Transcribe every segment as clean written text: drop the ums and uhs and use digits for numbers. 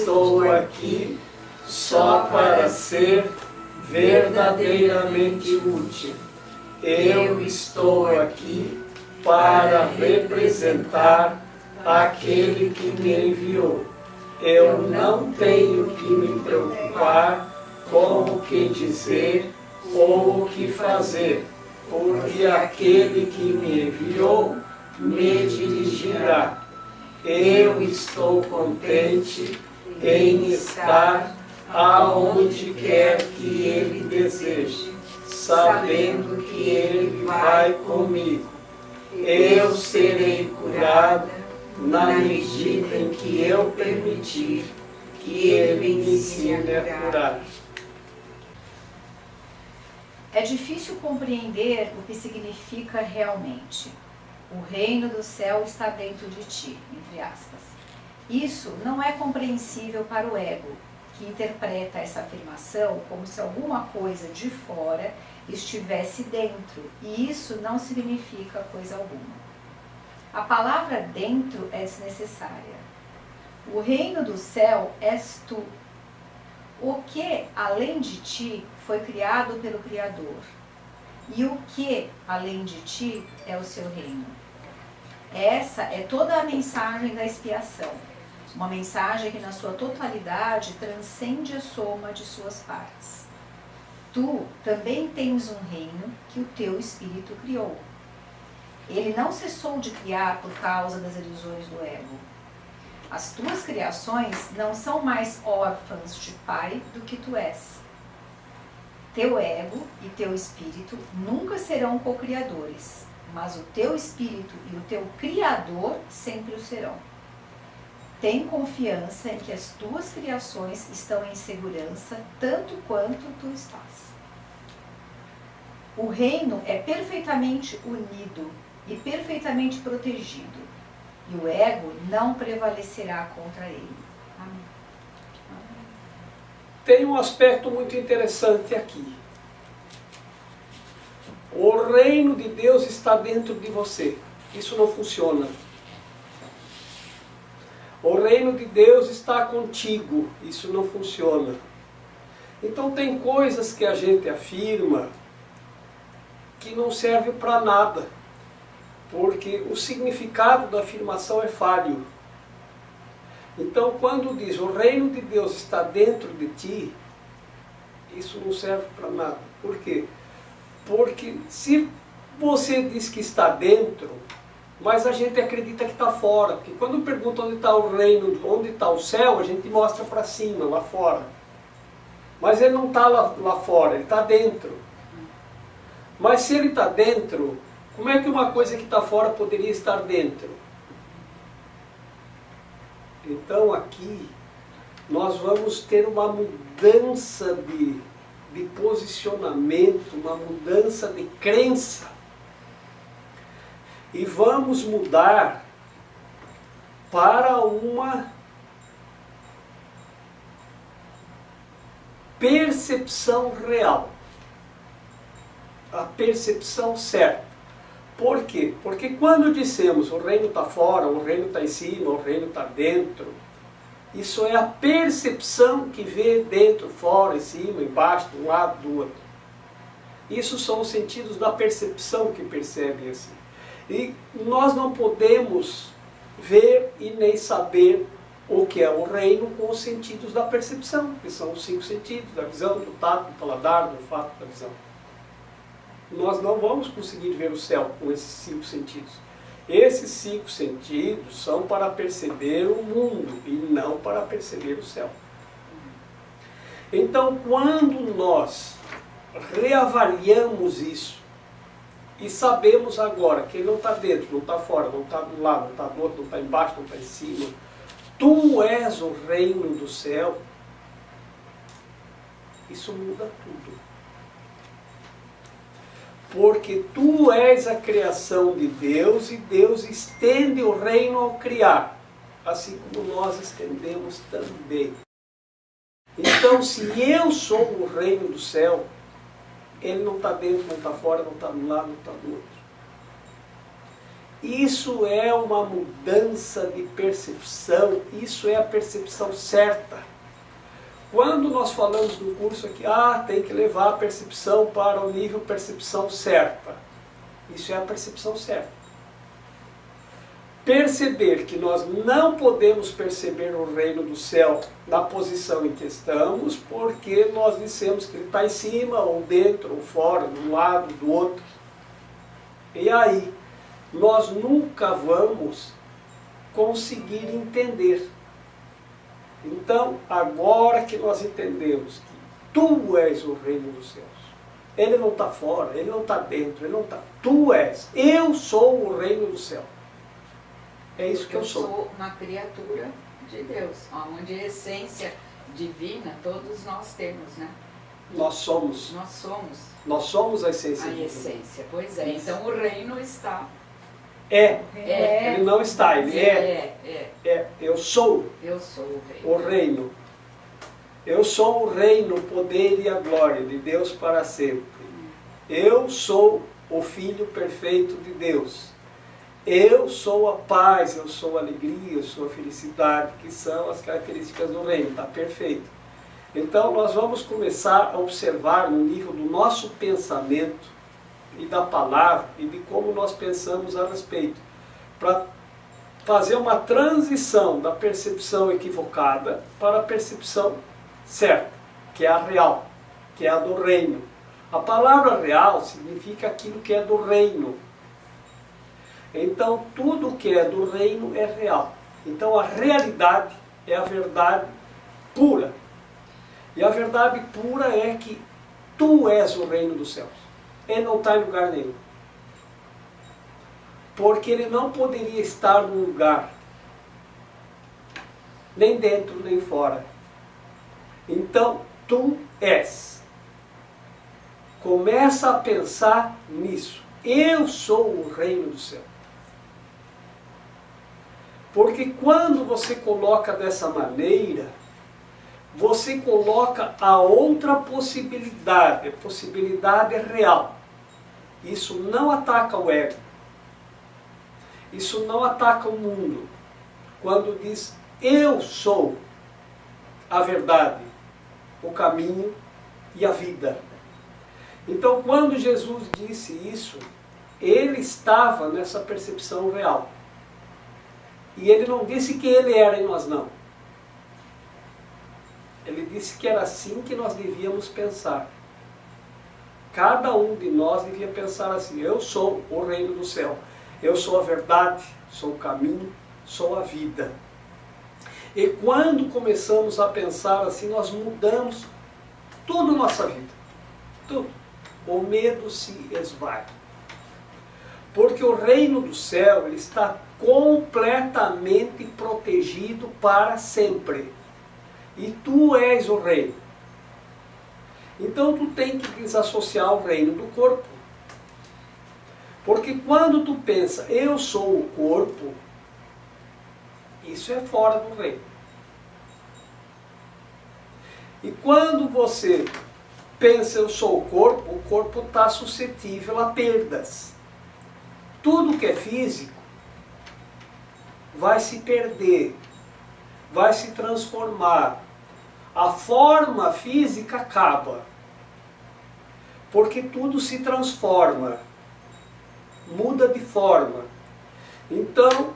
estou aqui só para ser verdadeiramente útil. Eu estou aqui para representar aquele que me enviou. Eu não tenho que me preocupar com o que dizer ou o que fazer, porque aquele que me enviou me dirigirá. Eu estou contente em estar aonde quer que Ele deseje, sabendo que Ele vai comigo. Eu serei curada na medida em que eu permitir que Ele me ensine a curar. É difícil compreender o que significa realmente. O reino do céu está dentro de ti, entre aspas. Isso não é compreensível para o ego, que interpreta essa afirmação como se alguma coisa de fora estivesse dentro, e isso não significa coisa alguma. A palavra dentro é desnecessária. O reino do céu és tu. O que, além de ti, foi criado pelo Criador. E o que, além de ti, é o seu reino. Essa é toda a mensagem da expiação. Uma mensagem que, na sua totalidade, transcende a soma de suas partes. Tu também tens um reino que o teu espírito criou. Ele não cessou de criar por causa das ilusões do ego. As tuas criações não são mais órfãs de pai do que tu és. Teu ego e teu espírito nunca serão co-criadores, mas o teu espírito e o teu criador sempre o serão. Tem confiança em que as tuas criações estão em segurança tanto quanto tu estás. O reino é perfeitamente unido e perfeitamente protegido, e o ego não prevalecerá contra ele. Amém. Amém. Tem um aspecto muito interessante aqui. O reino de Deus está dentro de você. Isso não funciona. O reino de Deus está contigo. Isso não funciona. Então tem coisas que a gente afirma que não serve para nada, porque o significado da afirmação é falho. Então quando diz o reino de Deus está dentro de ti, isso não serve para nada. Por quê? Porque se você diz que está dentro, mas a gente acredita que está fora. Porque quando pergunta onde está o reino, onde está o céu, a gente mostra para cima, lá fora. Mas ele não está lá fora, ele está dentro. Mas se ele está dentro, como é que uma coisa que está fora poderia estar dentro? Então aqui nós vamos ter uma mudança de posicionamento, uma mudança de crença. E vamos mudar para uma percepção real. A percepção certa. Por quê? Porque quando dissemos o reino está fora, o reino está em cima, o reino está dentro, isso é a percepção que vê dentro, fora, em cima, embaixo, de um lado, do outro. Isso são os sentidos da percepção que percebem assim. E nós não podemos ver e nem saber o que é o reino com os sentidos da percepção, que são os 5 sentidos, da visão, do tato, do paladar, do olfato, da visão. Nós não vamos conseguir ver o céu com esses 5 sentidos. Esses 5 sentidos são para perceber o mundo e não para perceber o céu. Então, quando nós reavaliamos isso e sabemos agora que ele não está dentro, não está fora, não está do lado, não está do outro, não está embaixo, não está em cima, tu és o reino do céu, isso muda tudo. Porque tu és a criação de Deus e Deus estende o reino ao criar, assim como nós estendemos também. Então, se eu sou o reino do céu, ele não está dentro, não está fora, não está do lado, não está do outro. Isso é uma mudança de percepção, isso é a percepção certa. Quando nós falamos no curso aqui, tem que levar a percepção para o nível percepção certa. Isso é a percepção certa. Perceber que nós não podemos perceber o reino do céu na posição em que estamos, porque nós dissemos que ele está em cima, ou dentro, ou fora, de um lado, do outro. E aí, nós nunca vamos conseguir entender. Então, agora que nós entendemos que tu és o reino dos céus, ele não está fora, ele não está dentro, ele não está. Tu és, eu sou o reino do céu. É isso que eu sou. Eu sou uma criatura de Deus, onde a essência divina todos nós temos, né? Nós somos. Nós somos. Nós somos a essência A divina. essência, pois é. Então o reino está. Ele não está, ele eu sou Eu sou o reino. o reino. Eu sou o reino, o poder e a glória de Deus para sempre. Eu sou o Filho perfeito de Deus. Eu sou a paz, eu sou a alegria, eu sou a felicidade, que são as características do reino. Está perfeito. Então nós vamos começar a observar no nível do nosso pensamento e da palavra e de como nós pensamos a respeito, para fazer uma transição da percepção equivocada para a percepção certa, que é a real, que é a do reino. A palavra real significa aquilo que é do reino. Então tudo que é do reino é real. Então a realidade é a verdade pura. E a verdade pura é que tu és o reino dos céus. Ele não está em lugar nenhum. Porque ele não poderia estar num lugar, nem dentro, nem fora. Então, tu és. Começa a pensar nisso. Eu sou o reino do céu. Porque quando você coloca dessa maneira, você coloca a outra possibilidade, a possibilidade real. Isso não ataca o ego. Isso não ataca o mundo. Quando diz, eu sou a verdade, o caminho e a vida. Então, quando Jesus disse isso, ele estava nessa percepção real. E ele não disse que ele era e nós não. Ele disse que era assim que nós devíamos pensar. Cada um de nós devia pensar assim, eu sou o reino do céu. Eu sou a verdade, sou o caminho, sou a vida. E quando começamos a pensar assim, nós mudamos tudo na nossa vida. Tudo. O medo se esvai. Porque o reino do céu ele está completamente protegido para sempre. E tu és o reino. Então tu tem que desassociar o reino do corpo. Porque quando tu pensa, eu sou o corpo, isso é fora do reino. E quando você pensa, eu sou o corpo está suscetível a perdas. Tudo que é físico vai se perder, vai se transformar. A forma física acaba, porque tudo se transforma, muda de forma. Então,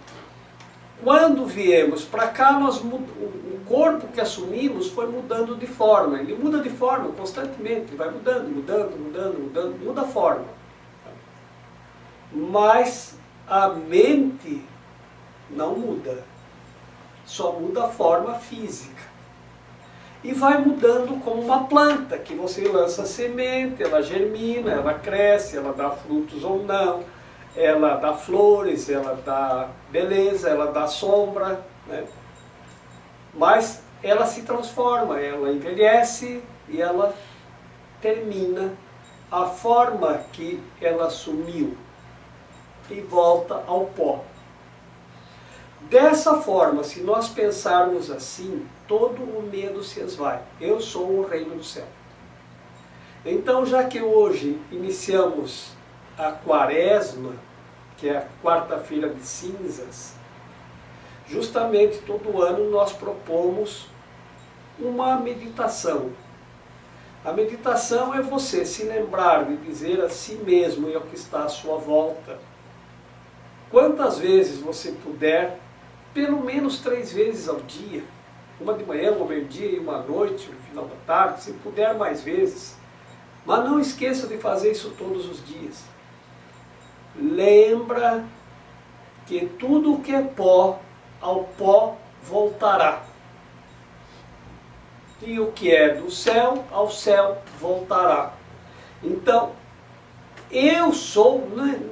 quando viemos para cá, o corpo que assumimos foi mudando de forma. Ele muda de forma constantemente, ele vai mudando, muda a forma. Mas a mente não muda, só muda a forma física. E vai mudando como uma planta, que você lança semente, ela germina, ela cresce, ela dá frutos ou não, ela dá flores, ela dá beleza, ela dá sombra, né? Mas ela se transforma, ela envelhece e ela termina a forma que ela assumiu e volta ao pó. Dessa forma, se nós pensarmos assim, todo o medo se esvai. Eu sou o reino do céu. Então, já que hoje iniciamos a quaresma, que é a quarta-feira de cinzas, justamente todo ano nós propomos uma meditação. A meditação é você se lembrar de dizer a si mesmo e ao que está à sua volta, quantas vezes você puder, pelo menos 3 vezes ao dia, uma de manhã, uma meio-dia e uma à noite, no final da tarde, se puder mais vezes. Mas não esqueça de fazer isso todos os dias. Lembra que tudo que é pó, ao pó voltará. E o que é do céu, ao céu voltará. Então, eu sou,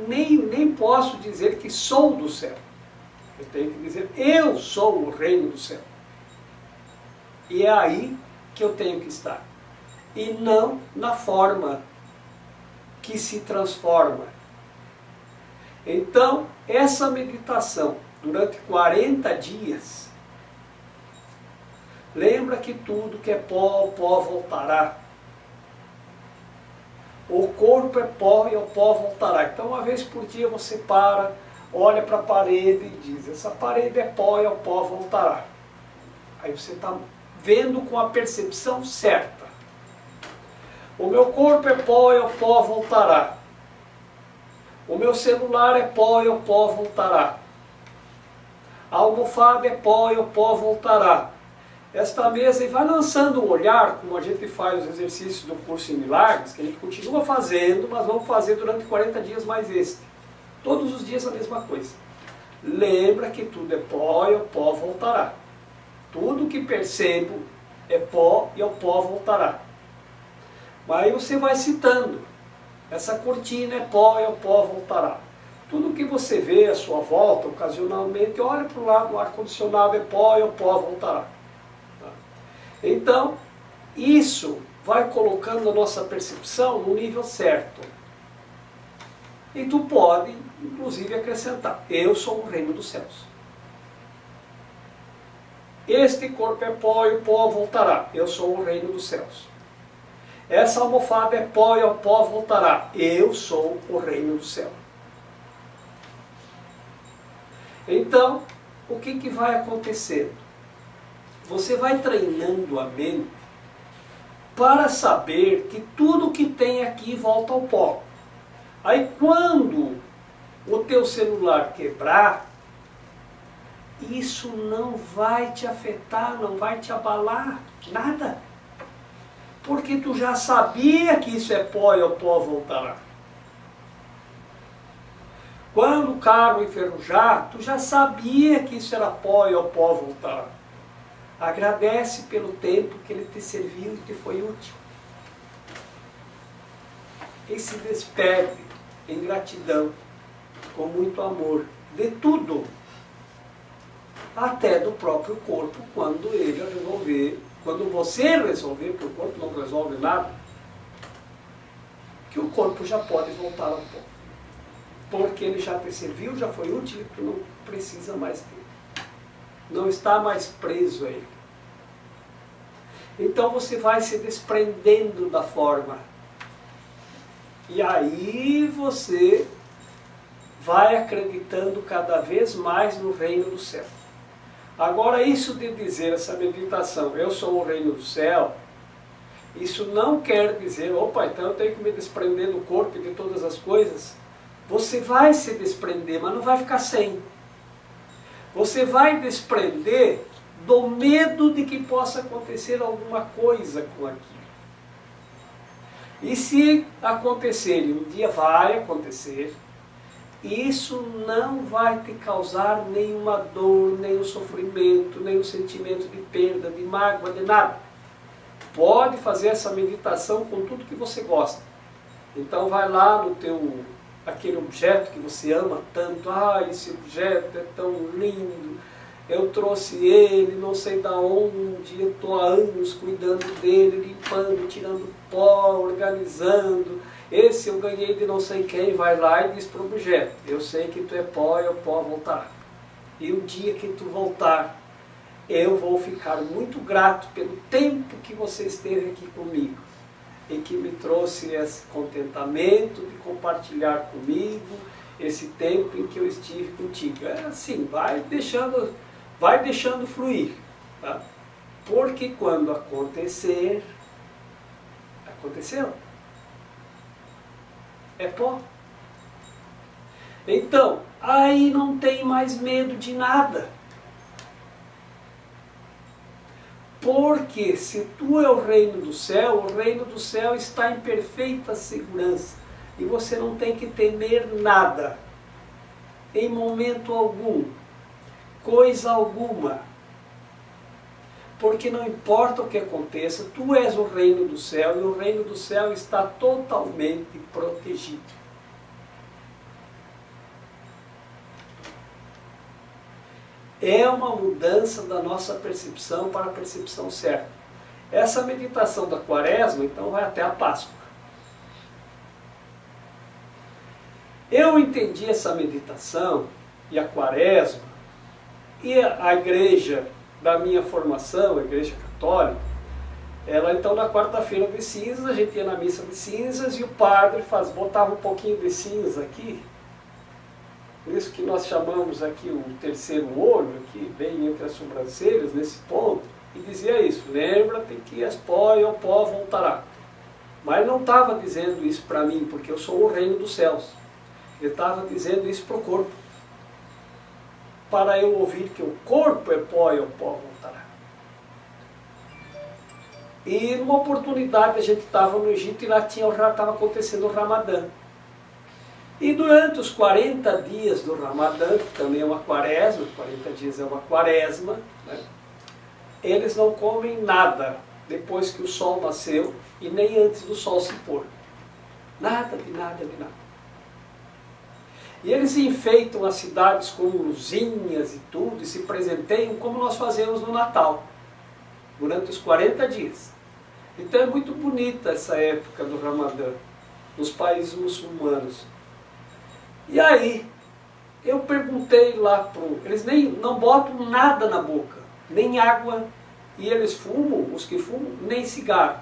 nem posso dizer que sou do céu. Eu tenho que dizer, eu sou o reino do céu. E é aí que eu tenho que estar. E não na forma que se transforma. Então, essa meditação, durante 40 dias, lembra que tudo que é pó, ao pó voltará. O corpo é pó e ao pó voltará. Então, uma vez por dia você para, olha para a parede e diz, essa parede é pó e ao pó voltará. Aí você está vendo com a percepção certa. O meu corpo é pó e ao pó voltará. O meu celular é pó e ao pó voltará. A almofada é pó e ao pó voltará. Esta mesa, e vai lançando um olhar, como a gente faz os exercícios do curso em milagres, que a gente continua fazendo, mas vamos fazer durante 40 dias mais este. Todos os dias a mesma coisa. Lembra que tudo é pó e ao pó voltará. Tudo que percebo é pó e ao pó voltará. Mas aí você vai citando. Essa cortina é pó e ao pó voltará. Tudo que você vê à sua volta, ocasionalmente, olha para o lado, o ar-condicionado é pó e ao pó voltará. Então, isso vai colocando a nossa percepção no nível certo. E tu pode, inclusive, acrescentar, eu sou o reino dos céus. Este corpo é pó e o pó voltará. Eu sou o reino dos céus. Essa almofada é pó e ao pó voltará. Eu sou o reino do céu. Então, o que vai acontecendo? Você vai treinando a mente para saber que tudo que tem aqui volta ao pó. Aí quando o teu celular quebrar, isso não vai te afetar, não vai te abalar, nada. Porque tu já sabia que isso é pó e ao pó voltará. Quando o carro enferrujar, tu já sabia que isso era pó e ao pó voltará. Agradece pelo tempo que ele te serviu e te foi útil. E se despede em gratidão, com muito amor, de tudo. Até do próprio corpo, quando ele resolver, quando você resolver, porque o corpo não resolve nada, que o corpo já pode voltar ao pó. Porque ele já te serviu, já foi útil, e tu não precisa mais dele. Não está mais preso a ele. Então você vai se desprendendo da forma. E aí você vai acreditando cada vez mais no reino do céu. Agora, isso de dizer, essa meditação, eu sou o reino do céu, isso não quer dizer, opa, então eu tenho que me desprender do corpo e de todas as coisas. Você vai se desprender, mas não vai ficar sem. Você vai desprender do medo de que possa acontecer alguma coisa com aquilo. E se acontecer, e um dia vai acontecer, isso não vai te causar nenhuma dor, nenhum sofrimento, nenhum sentimento de perda, de mágoa, de nada. Pode fazer essa meditação com tudo que você gosta. Então vai lá no teu, aquele objeto que você ama tanto. Ah, esse objeto é tão lindo, eu trouxe ele, não sei da onde, eu estou há anos cuidando dele, limpando, tirando pó, organizando. Esse eu ganhei de não sei quem, vai lá e diz para o objeto, eu sei que tu é pó e o pó voltará. E o dia que tu voltar, eu vou ficar muito grato pelo tempo que você esteve aqui comigo e que me trouxe esse contentamento de compartilhar comigo esse tempo em que eu estive contigo. É assim, vai deixando fluir. Tá? Porque quando acontecer, aconteceu. É pó. Então, aí não tem mais medo de nada. Porque se tu é o reino do céu está em perfeita segurança. E você não tem que temer nada. Em momento algum. Coisa alguma. Porque não importa o que aconteça, tu és o reino do céu e o reino do céu está totalmente protegido. É uma mudança da nossa percepção para a percepção certa. Essa meditação da Quaresma, então, vai até a Páscoa. Eu entendi essa meditação e a Quaresma e a igreja da minha formação, a igreja católica, ela então na quarta-feira de cinzas, a gente ia na missa de cinzas e o padre botava um pouquinho de cinza aqui, por isso que nós chamamos aqui o terceiro olho, aqui bem entre as sobrancelhas, nesse ponto, e dizia isso, lembra-te que és pó e ao pó voltará. Mas não estava dizendo isso para mim, porque eu sou o reino dos céus. Ele estava dizendo isso para o corpo. Para eu ouvir que o corpo é pó e o pó voltará. E numa oportunidade a gente estava no Egito e lá estava acontecendo o Ramadã. E durante os 40 dias do Ramadã, que também é uma quaresma, 40 dias é uma quaresma, né, eles não comem nada depois que o sol nasceu e nem antes do sol se pôr. Nada de nada de nada. E eles enfeitam as cidades com luzinhas e tudo, e se presenteiam como nós fazemos no Natal, durante os 40 dias. Então é muito bonita essa época do Ramadã, nos países muçulmanos. E aí, eu perguntei lá eles não botam nada na boca, nem água, e eles fumam, os que fumam, nem cigarro.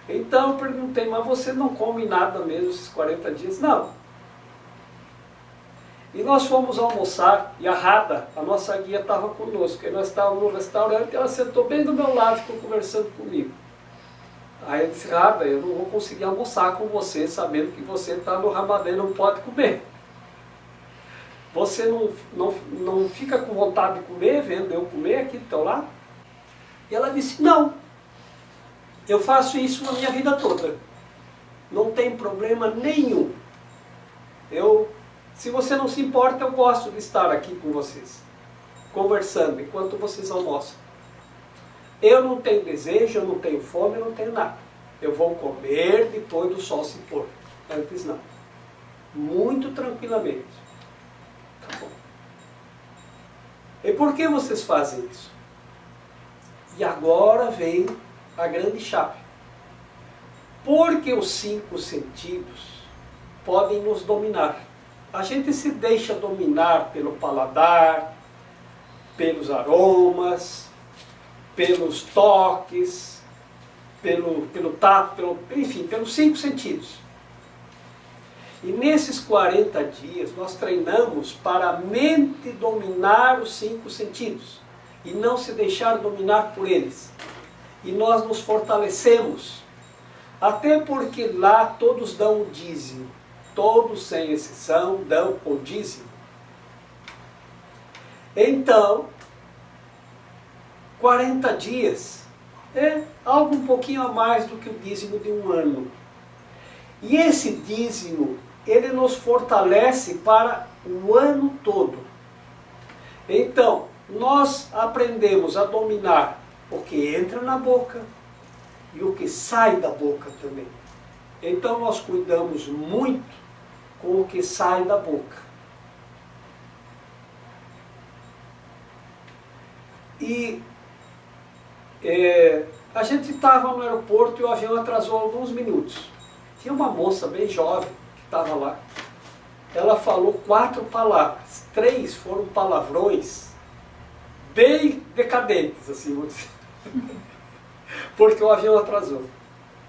Então eu perguntei, mas você não come nada mesmo esses 40 dias? Não. E nós fomos almoçar, e a Rada, a nossa guia, estava conosco. E nós estávamos no restaurante, ela sentou bem do meu lado e ficou conversando comigo. Aí eu disse, Rada, eu não vou conseguir almoçar com você, sabendo que você está no Ramadã e não pode comer. Você não fica com vontade de comer, vendo eu comer aqui do teu lado? E ela disse, não, eu faço isso na minha vida toda. Não tem problema nenhum. Se você não se importa, eu gosto de estar aqui com vocês, conversando, enquanto vocês almoçam. Eu não tenho desejo, eu não tenho fome, eu não tenho nada. Eu vou comer depois do sol se pôr. Antes não. Muito tranquilamente. Tá bom. E por que vocês fazem isso? E agora vem a grande chave. Porque os 5 sentidos podem nos dominar. A gente se deixa dominar pelo paladar, pelos aromas, pelos toques, pelo tato, enfim, pelos 5 sentidos. E nesses 40 dias nós treinamos para a mente dominar os 5 sentidos e não se deixar dominar por eles. E nós nos fortalecemos, até porque lá todos dão o dízimo. Todos, sem exceção, dão o dízimo. Então, 40 dias é algo um pouquinho a mais do que o dízimo de um ano. E esse dízimo, ele nos fortalece para o ano todo. Então, nós aprendemos a dominar o que entra na boca e o que sai da boca também. Então, nós cuidamos muito com o que sai da boca. E a gente estava no aeroporto e o avião atrasou alguns minutos. Tinha uma moça bem jovem que estava lá. Ela falou 4 palavras. 3 foram palavrões bem decadentes, assim, vou dizer. Porque o avião atrasou.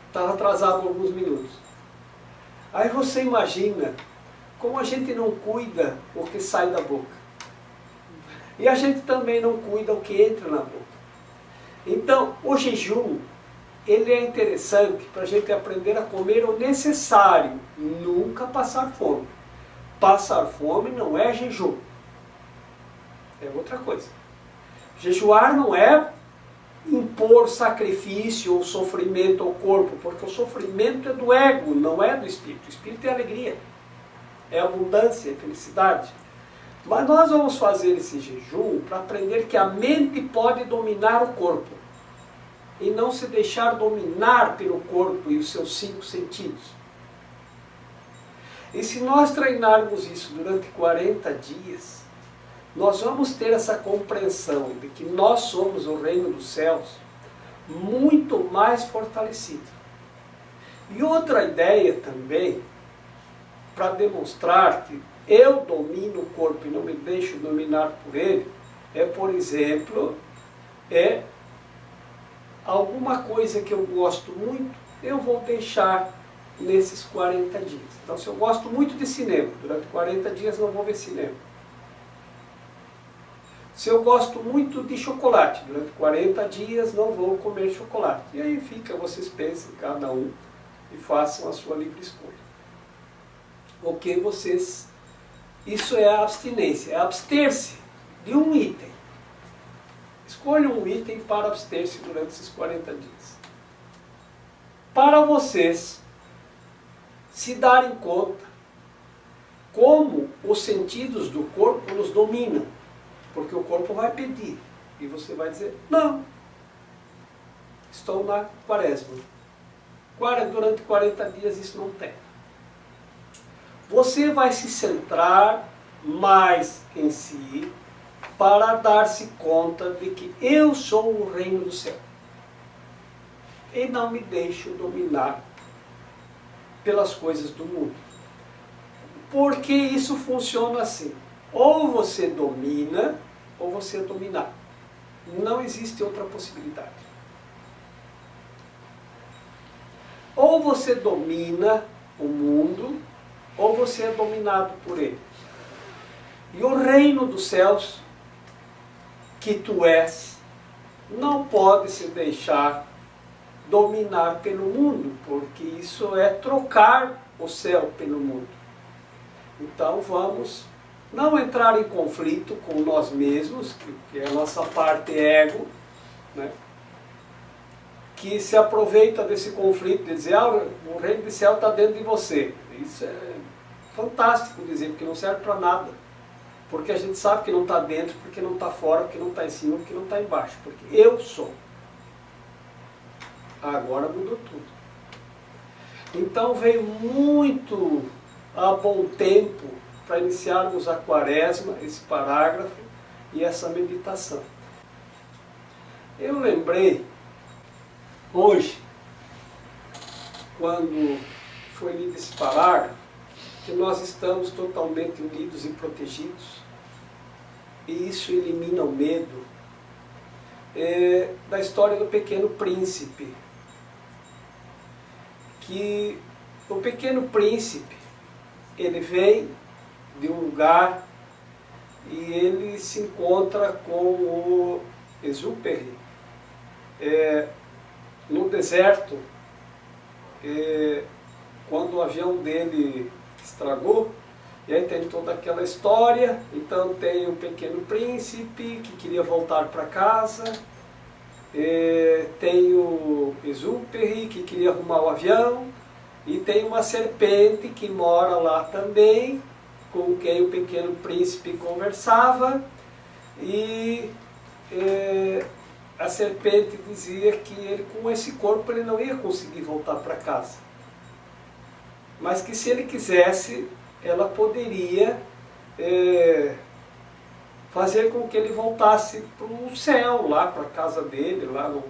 Estava atrasado alguns minutos. Aí você imagina como a gente não cuida o que sai da boca. E a gente também não cuida o que entra na boca. Então, o jejum, ele é interessante para a gente aprender a comer o necessário, nunca passar fome. Passar fome não é jejum, é outra coisa. Jejuar não é impor sacrifício ou sofrimento ao corpo, porque o sofrimento é do ego, não é do espírito. O espírito é alegria, é abundância, é felicidade. Mas nós vamos fazer esse jejum para aprender que a mente pode dominar o corpo e não se deixar dominar pelo corpo e os seus 5 sentidos. E se nós treinarmos isso durante 40 dias, nós vamos ter essa compreensão de que nós somos o reino dos céus muito mais fortalecido. E outra ideia também, para demonstrar que eu domino o corpo e não me deixo dominar por ele, é, por exemplo, alguma coisa que eu gosto muito, eu vou deixar nesses 40 dias. Então, se eu gosto muito de cinema, durante 40 dias não vou ver cinema. Se eu gosto muito de chocolate, durante 40 dias não vou comer chocolate. E aí fica, vocês pensem, cada um, e façam a sua livre escolha. O que vocês... Isso é a abstinência, é abster-se de um item. Escolha um item para abster-se durante esses 40 dias. Para vocês se darem conta como os sentidos do corpo nos dominam. Porque o corpo vai pedir. E você vai dizer, não, estou na quaresma. Durante 40 dias isso não tem. Você vai se centrar mais em si para dar-se conta de que eu sou o reino do céu. E não me deixo dominar pelas coisas do mundo. Porque isso funciona assim. Ou você domina, ou você é dominado. Não existe outra possibilidade. Ou você domina o mundo, ou você é dominado por ele. E o reino dos céus, que tu és, não pode se deixar dominar pelo mundo, porque isso é trocar o céu pelo mundo. Então vamos não entrar em conflito com nós mesmos, que é a nossa parte ego, né? Que se aproveita desse conflito de dizer, o reino do céu está dentro de você. Isso é fantástico dizer, porque não serve para nada. Porque a gente sabe que não está dentro, porque não está fora, porque não está em cima, porque não está embaixo. Porque eu sou. Agora mudou tudo. Então veio muito a bom tempo para iniciarmos a quaresma, esse parágrafo e essa meditação. Eu lembrei, hoje, quando foi lido esse parágrafo, que nós estamos totalmente unidos e protegidos, e isso elimina o medo, da história do Pequeno Príncipe. Que o Pequeno Príncipe, ele vem de um lugar e ele se encontra com o Exupéry no deserto, quando o avião dele estragou. E aí tem toda aquela história. Então tem o Pequeno Príncipe que queria voltar para casa, tem o Exupéry que queria arrumar o avião, e tem uma serpente que mora lá também, com quem o Pequeno Príncipe conversava, e a serpente dizia que ele, com esse corpo ele não ia conseguir voltar para casa, mas que se ele quisesse, ela poderia fazer com que ele voltasse para o céu, lá para a casa dele, lá no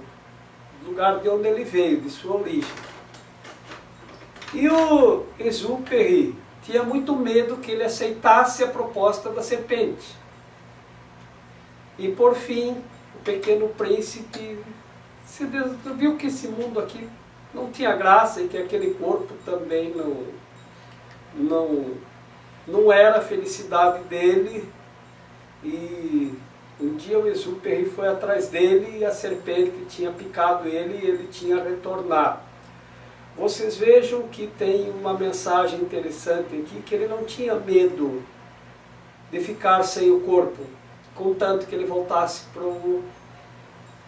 lugar de onde ele veio, de sua origem. E o Exupéry tinha muito medo que ele aceitasse a proposta da serpente. E por fim, o Pequeno Príncipe viu que esse mundo aqui não tinha graça e que aquele corpo também não não era a felicidade dele, e um dia o Exúperi foi atrás dele e a serpente tinha picado ele e ele tinha retornado. Vocês vejam que tem uma mensagem interessante aqui, que ele não tinha medo de ficar sem o corpo, contanto que ele voltasse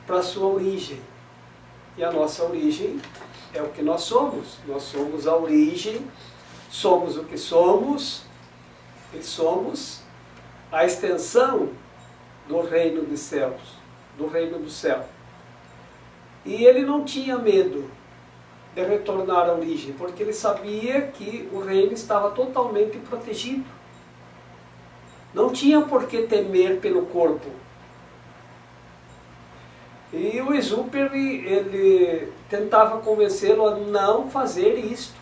para a sua origem. E a nossa origem é o que nós somos. Nós somos a origem, somos o que somos, e somos a extensão do reino dos céus, do reino do céu. E ele não tinha medo de retornar à origem, porque ele sabia que o reino estava totalmente protegido. Não tinha por que temer pelo corpo. E o Exúperi, ele tentava convencê-lo a não fazer isto.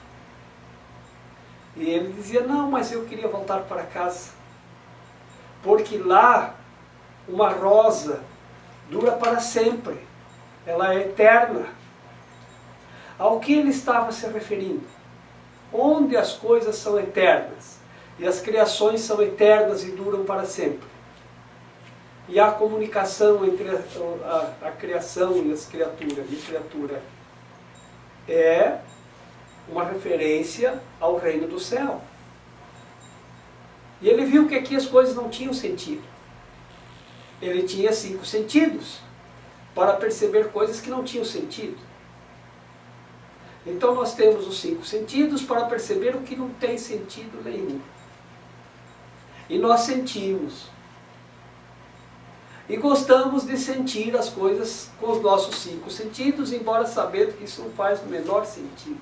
E ele dizia, não, mas eu queria voltar para casa. Porque lá, uma rosa dura para sempre. Ela é eterna. Ao que ele estava se referindo? Onde as coisas são eternas e as criações são eternas e duram para sempre. E há comunicação entre a criação e as criaturas. E criatura é uma referência ao reino do céu. E ele viu que aqui as coisas não tinham sentido. Ele tinha 5 sentidos para perceber coisas que não tinham sentido. Então nós temos os 5 sentidos para perceber o que não tem sentido nenhum. E nós sentimos. E gostamos de sentir as coisas com os nossos 5 sentidos, embora sabendo que isso não faz o menor sentido.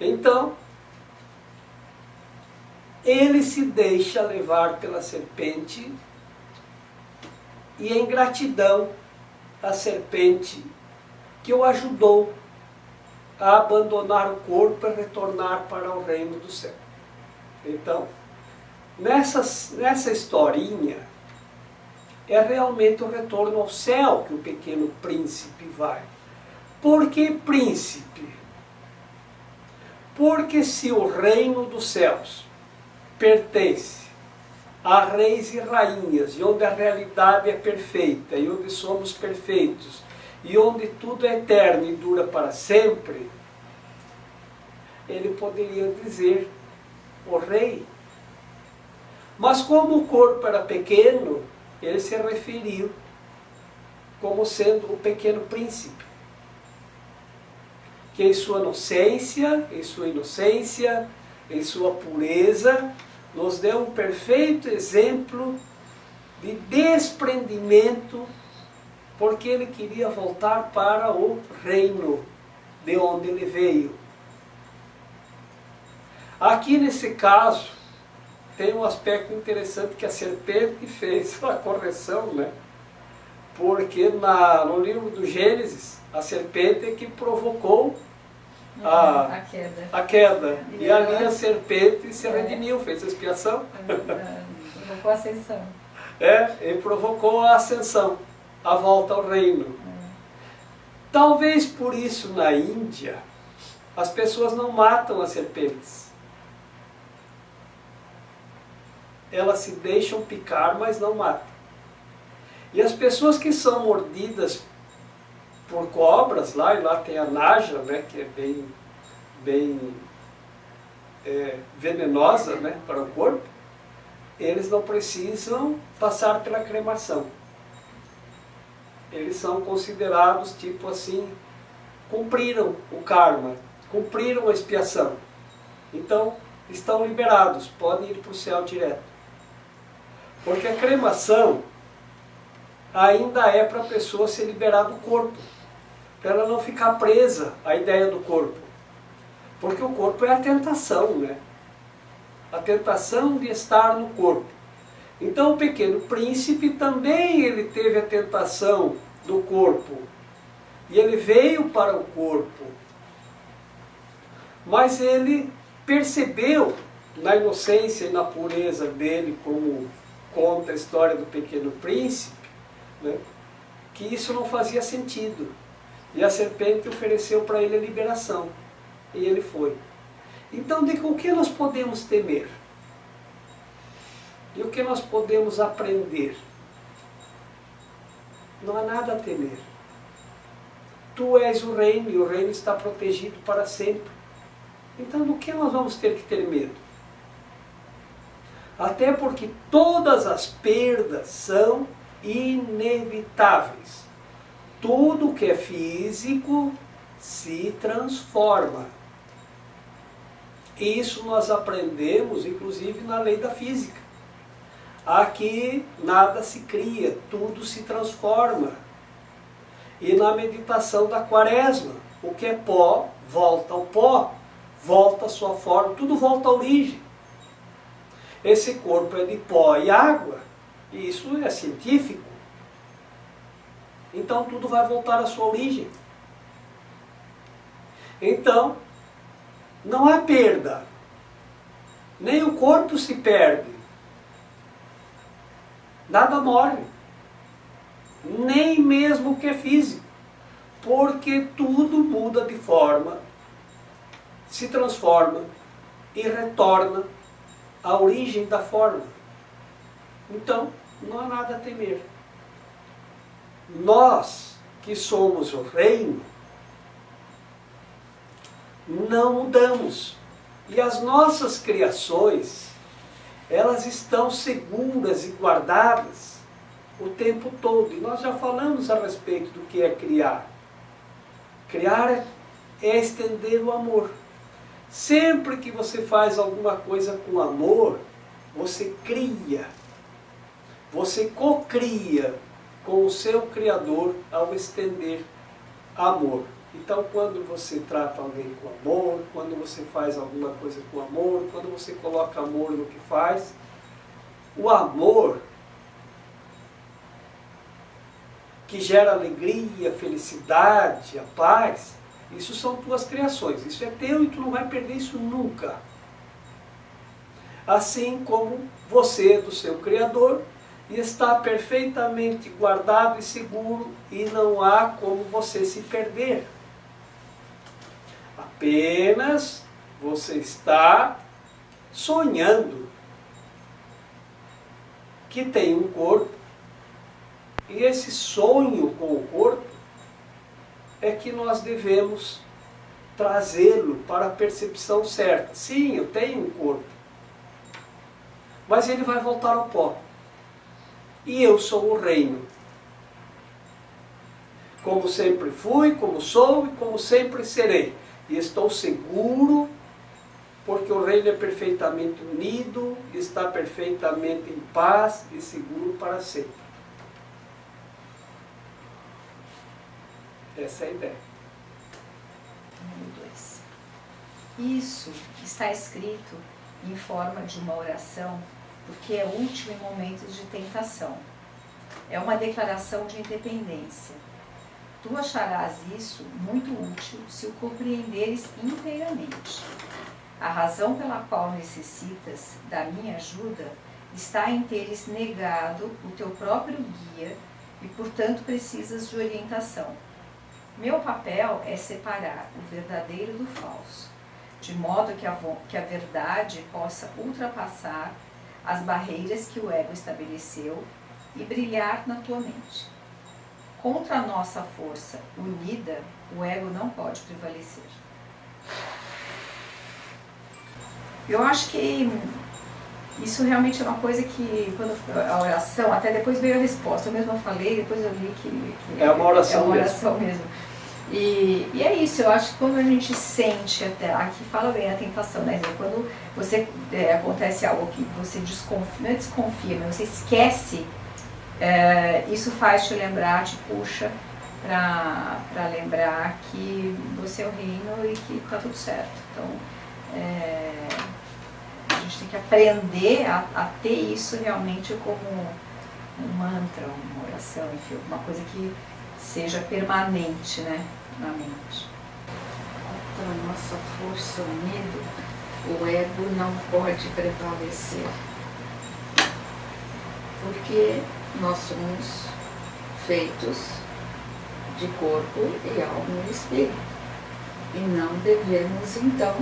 Então, ele se deixa levar pela serpente e em gratidão à serpente que o ajudou a abandonar o corpo e retornar para o reino do céu. Então, nessa historinha, é realmente o retorno ao céu que o pequeno príncipe vai. Por que príncipe? Porque se o reino dos céus pertence a reis e rainhas, e onde a realidade é perfeita, e onde somos perfeitos, e onde tudo é eterno e dura para sempre, ele poderia dizer o rei. Mas como o corpo era pequeno, ele se referiu como sendo o pequeno príncipe, que em sua inocência, em sua pureza, nos deu um perfeito exemplo de desprendimento, porque ele queria voltar para o reino de onde ele veio. Aqui nesse caso, tem um aspecto interessante que a serpente fez a correção, né? Porque no livro do Gênesis, a serpente é que provocou a queda. E ali a serpente se redimiu, fez a expiação. Provocou a ascensão. Ele provocou a ascensão, a volta ao reino. Talvez por isso na Índia, as pessoas não matam as serpentes. Elas se deixam picar, mas não matam. E as pessoas que são mordidas por cobras, e lá tem a naja, né, que é bem venenosa, né, para o corpo, eles não precisam passar pela cremação. Eles são considerados, tipo assim, cumpriram o karma, cumpriram a expiação. Então, estão liberados, podem ir para o céu direto. Porque a cremação ainda é para a pessoa se liberar do corpo, para ela não ficar presa à ideia do corpo. Porque o corpo é a tentação, né? A tentação de estar no corpo. Então o pequeno príncipe também ele teve a tentação do corpo. E ele veio para o corpo. Mas ele percebeu, na inocência e na pureza dele, como conta a história do pequeno príncipe, né, que isso não fazia sentido. E a serpente ofereceu para ele a liberação. E ele foi. Então, de o que nós podemos temer? E o que nós podemos aprender? Não há nada a temer. Tu és o reino e o reino está protegido para sempre. Então, do que nós vamos ter que ter medo? Até porque todas as perdas são inevitáveis. Tudo que é físico se transforma. Isso nós aprendemos, inclusive, na lei da física. Aqui nada se cria, tudo se transforma. E na meditação da Quaresma, o que é pó, volta ao pó, volta à sua forma, tudo volta à origem. Esse corpo é de pó e água, e isso é científico. Então tudo vai voltar à sua origem. Então, não há perda. Nem o corpo se perde. Nada morre. Nem mesmo o que é físico. Porque tudo muda de forma, se transforma e retorna à origem da forma. Então, não há nada a temer. Nós, que somos o reino, não mudamos. E as nossas criações, elas estão seguras e guardadas o tempo todo. E nós já falamos a respeito do que é criar. Criar é estender o amor. Sempre que você faz alguma coisa com amor, você cria. Você cocria com o seu Criador ao estender amor. Então, quando você trata alguém com amor, quando você faz alguma coisa com amor, quando você coloca amor no que faz, o amor que gera alegria, felicidade, a paz, isso são tuas criações. Isso é teu e tu não vai perder isso nunca. Assim como você é do seu Criador e está perfeitamente guardado e seguro e não há como você se perder. Apenas você está sonhando que tem um corpo, e esse sonho com o corpo é que nós devemos trazê-lo para a percepção certa. Sim, eu tenho um corpo, mas ele vai voltar ao pó. E eu sou o reino. Como sempre fui, como sou e como sempre serei. E estou seguro, porque o reino é perfeitamente unido, está perfeitamente em paz e seguro para sempre. Essa é a ideia. Número 2. Isso está escrito em forma de uma oração, porque é útil em momentos de tentação. É uma declaração de independência. Tu acharás isso muito útil se o compreenderes inteiramente. A razão pela qual necessitas da minha ajuda está em teres negado o teu próprio guia e, portanto, precisas de orientação. Meu papel é separar o verdadeiro do falso, de modo que a verdade possa ultrapassar as barreiras que o ego estabeleceu e brilhar na tua mente. Contra a nossa força unida, o ego não pode prevalecer. Eu acho que isso realmente é uma coisa que, quando a oração, até depois veio a resposta, eu mesma falei, depois eu vi que é uma oração, mesmo. E é isso, eu acho que quando a gente sente, até aqui fala bem a tentação, né? Quando você acontece algo que você desconfia, não é desconfia, mas você esquece, isso faz te lembrar, te puxa para lembrar que você é o reino e que está tudo certo. Então, a gente tem que aprender a ter isso realmente como um mantra, uma oração, enfim, uma coisa que seja permanente, né, na mente. Contra a nossa força unida, o ego não pode prevalecer. Porque nós somos feitos de corpo e alma e espírito. E não devemos, então,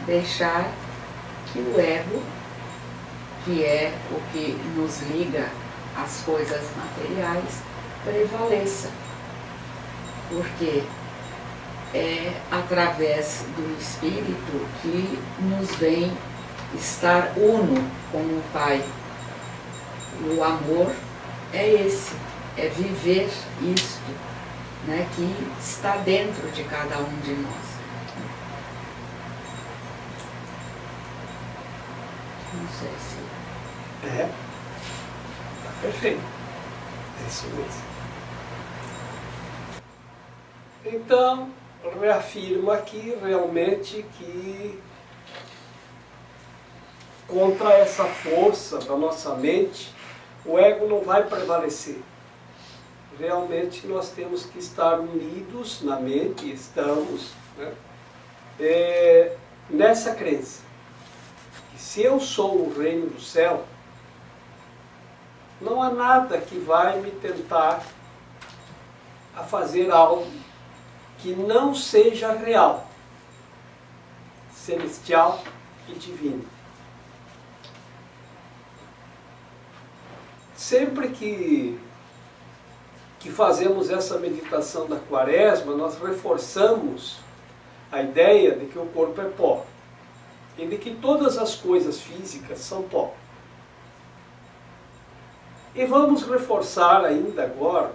deixar que o ego, que é o que nos liga às coisas materiais, prevaleça. Porque é através do Espírito que nos vem estar uno com o Pai. O amor é esse, é viver isto, né, que está dentro de cada um de nós. Não sei se... É, tá perfeito. É isso mesmo. Então, reafirma aqui realmente que contra essa força da nossa mente, o ego não vai prevalecer. Realmente nós temos que estar unidos na mente, estamos, né, nessa crença. Que se eu sou o reino do céu, não há nada que vai me tentar a fazer algo que não seja real, celestial e divino. Sempre que fazemos essa meditação da Quaresma, nós reforçamos a ideia de que o corpo é pó e de que todas as coisas físicas são pó. E vamos reforçar ainda agora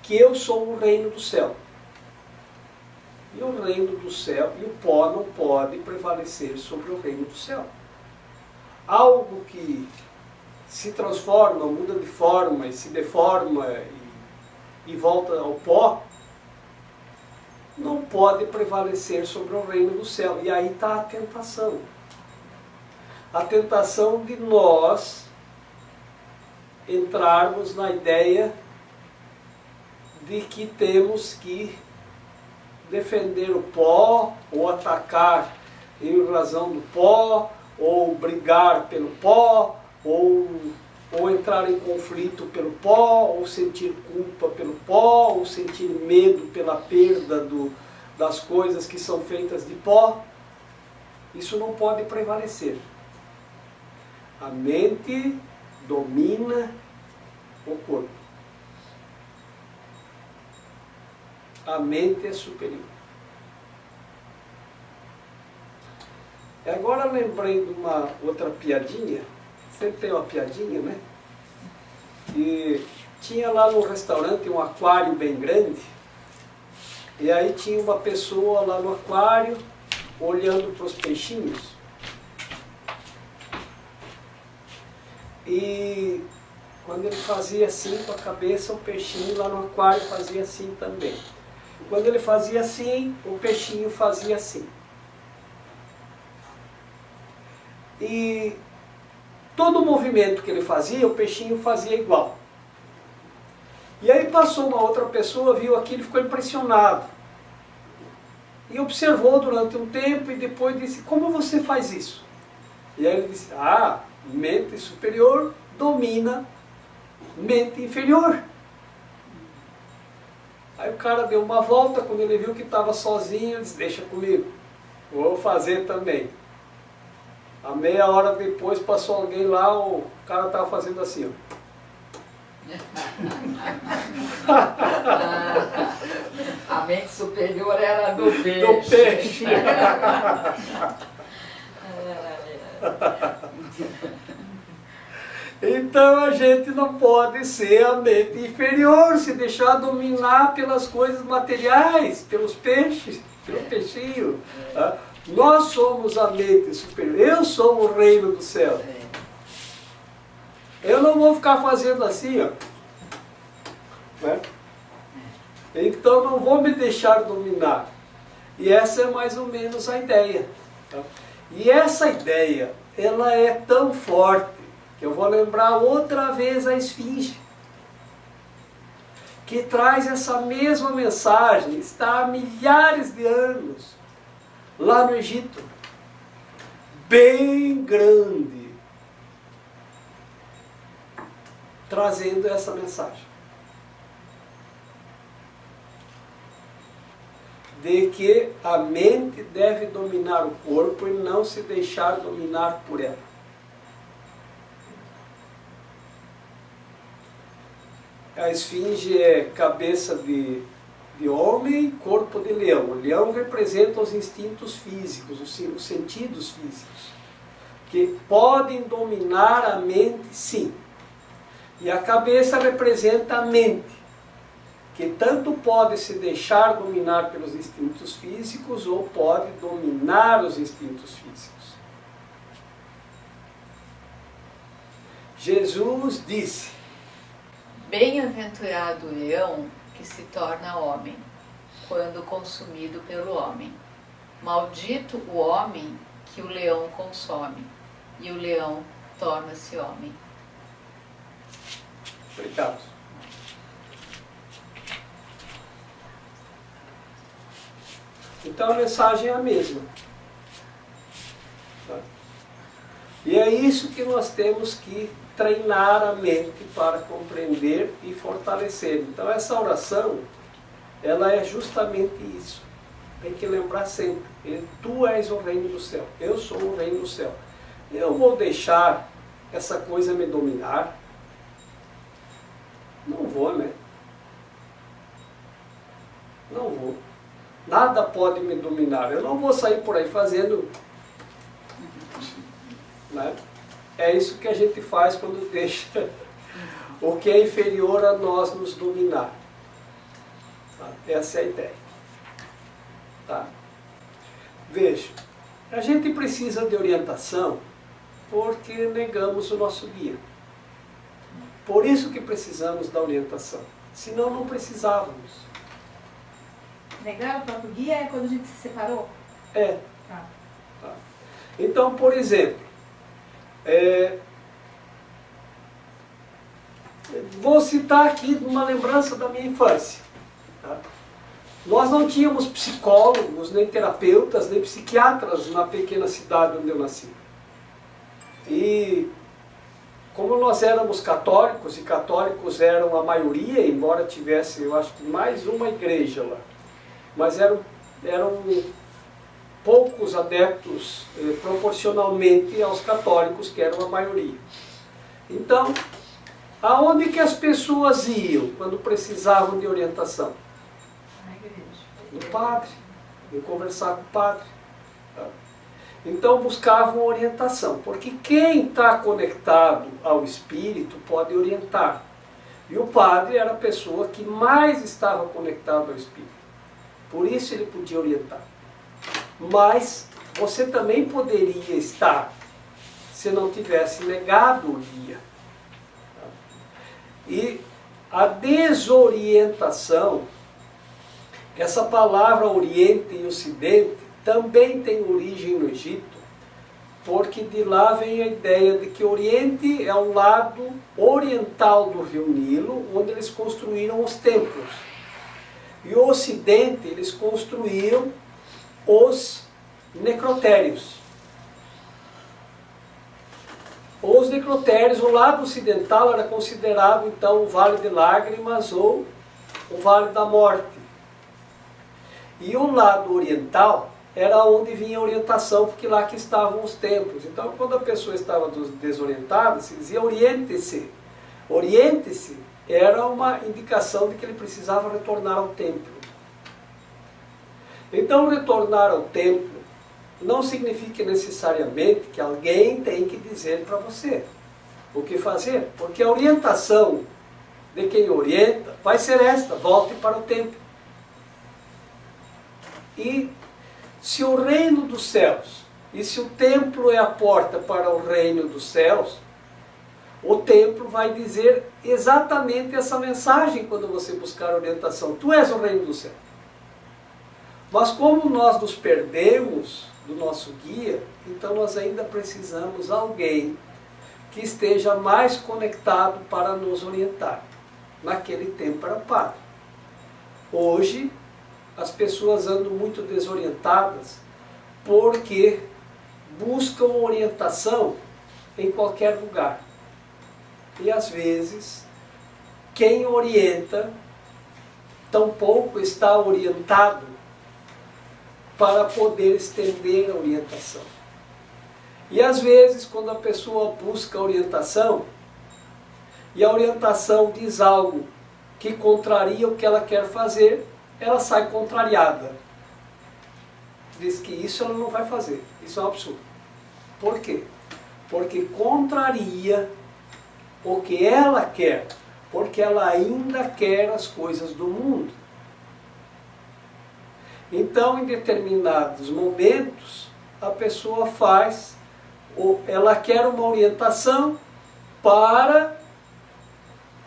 que eu sou o reino do céu. E o reino do céu, e o pó não pode prevalecer sobre o reino do céu. Algo que se transforma, muda de forma e se deforma e volta ao pó, não pode prevalecer sobre o reino do céu. E aí está a tentação. A tentação de nós entrarmos na ideia de que temos que defender o pó, ou atacar em razão do pó, ou brigar pelo pó, ou entrar em conflito pelo pó, ou sentir culpa pelo pó, ou sentir medo pela perda das coisas que são feitas de pó. Isso não pode prevalecer. A mente domina o corpo. A mente é superior. Agora lembrei de uma outra piadinha. Sempre tem uma piadinha, né? E tinha lá no restaurante um aquário bem grande. E aí tinha uma pessoa lá no aquário olhando para os peixinhos. E quando ele fazia assim com a cabeça, o peixinho lá no aquário fazia assim também. Quando ele fazia assim, o peixinho fazia assim. E todo movimento que ele fazia, o peixinho fazia igual. E aí passou uma outra pessoa, viu aquilo e ficou impressionado. E observou durante um tempo e depois disse: como você faz isso? E aí ele disse: mente superior domina mente inferior. Aí o cara deu uma volta, quando ele viu que estava sozinho, ele disse: deixa comigo, vou fazer também. A meia hora depois passou alguém lá, o cara estava fazendo assim, ó. A mente superior era do peixe. Do peixe. Então a gente não pode ser a mente inferior, se deixar dominar pelas coisas materiais, pelos peixes, pelo peixinho. Tá? Nós somos a mente superior, eu sou o reino do céu. Eu não vou ficar fazendo assim, ó. Né? Então não vou me deixar dominar. E essa é mais ou menos a ideia. Tá? E essa ideia, ela é tão forte, que eu vou lembrar outra vez a Esfinge, que traz essa mesma mensagem, está há milhares de anos, lá no Egito, bem grande, trazendo essa mensagem. de que a mente deve dominar o corpo e não se deixar dominar por ela. A esfinge é cabeça de homem e corpo de leão. O leão representa os instintos físicos, os sentidos físicos, que podem dominar a mente, sim. E a cabeça representa a mente, que tanto pode se deixar dominar pelos instintos físicos ou pode dominar os instintos físicos. Jesus disse: bem-aventurado o leão que se torna homem, quando consumido pelo homem. Maldito o homem que o leão consome, e o leão torna-se homem. Obrigado. Então a mensagem é a mesma. Tá? E é isso que nós temos que treinar a mente para compreender e fortalecer. Então essa oração, ela é justamente isso. Tem que lembrar sempre: tu és o reino do céu, eu sou o reino do céu. Eu vou deixar essa coisa me dominar? Não vou, né? Não vou. Nada pode me dominar. Eu não vou sair por aí fazendo, né? É isso que a gente faz quando deixa o que é inferior a nós nos dominar. Tá? Essa é a ideia. Tá? Veja, a gente precisa de orientação porque negamos o nosso guia. Por isso que precisamos da orientação. Senão não precisávamos. Negar o próprio guia é quando a gente se separou? É. Tá. Tá. Então, por exemplo, vou citar aqui uma lembrança da minha infância. Tá? Nós não tínhamos psicólogos, nem terapeutas, nem psiquiatras na pequena cidade onde eu nasci. E como nós éramos católicos, e católicos eram a maioria, embora tivesse, eu acho que mais uma igreja lá, mas eram poucos adeptos proporcionalmente aos católicos, que eram a maioria. Então, aonde que as pessoas iam quando precisavam de orientação? Na igreja. No padre, em conversar com o padre. Tá? Então buscavam orientação, porque quem está conectado ao Espírito pode orientar. E o padre era a pessoa que mais estava conectada ao Espírito. Por isso ele podia orientar. Mas você também poderia estar, se não tivesse negado o guia. E a desorientação, essa palavra Oriente e Ocidente, também tem origem no Egito, porque de lá vem a ideia de que o Oriente é o lado oriental do rio Nilo, onde eles construíram os templos. E o Ocidente, eles construíram os necrotérios. Os necrotérios, o lado ocidental era considerado então o Vale de Lágrimas ou o Vale da Morte. E o lado oriental era onde vinha a orientação, porque lá que estavam os templos. Então, quando a pessoa estava desorientada, se dizia oriente-se. Oriente-se era uma indicação de que ele precisava retornar ao templo. Então, retornar ao templo não significa necessariamente que alguém tem que dizer para você o que fazer, porque a orientação de quem orienta vai ser esta: volte para o templo. E se o reino dos céus, e se o templo é a porta para o reino dos céus, o templo vai dizer exatamente essa mensagem quando você buscar orientação: tu és o reino do céu. Mas como nós nos perdemos do nosso guia, então nós ainda precisamos de alguém que esteja mais conectado para nos orientar. Naquele tempo era padre. Hoje as pessoas andam muito desorientadas porque buscam orientação em qualquer lugar. E às vezes quem orienta tampouco está orientado para poder estender a orientação. E às vezes, quando a pessoa busca orientação, e a orientação diz algo que contraria o que ela quer fazer, ela sai contrariada. Diz que isso ela não vai fazer. Isso é um absurdo. Por quê? Porque contraria o que ela quer, porque ela ainda quer as coisas do mundo. Então, em determinados momentos, a pessoa faz, ou ela quer uma orientação para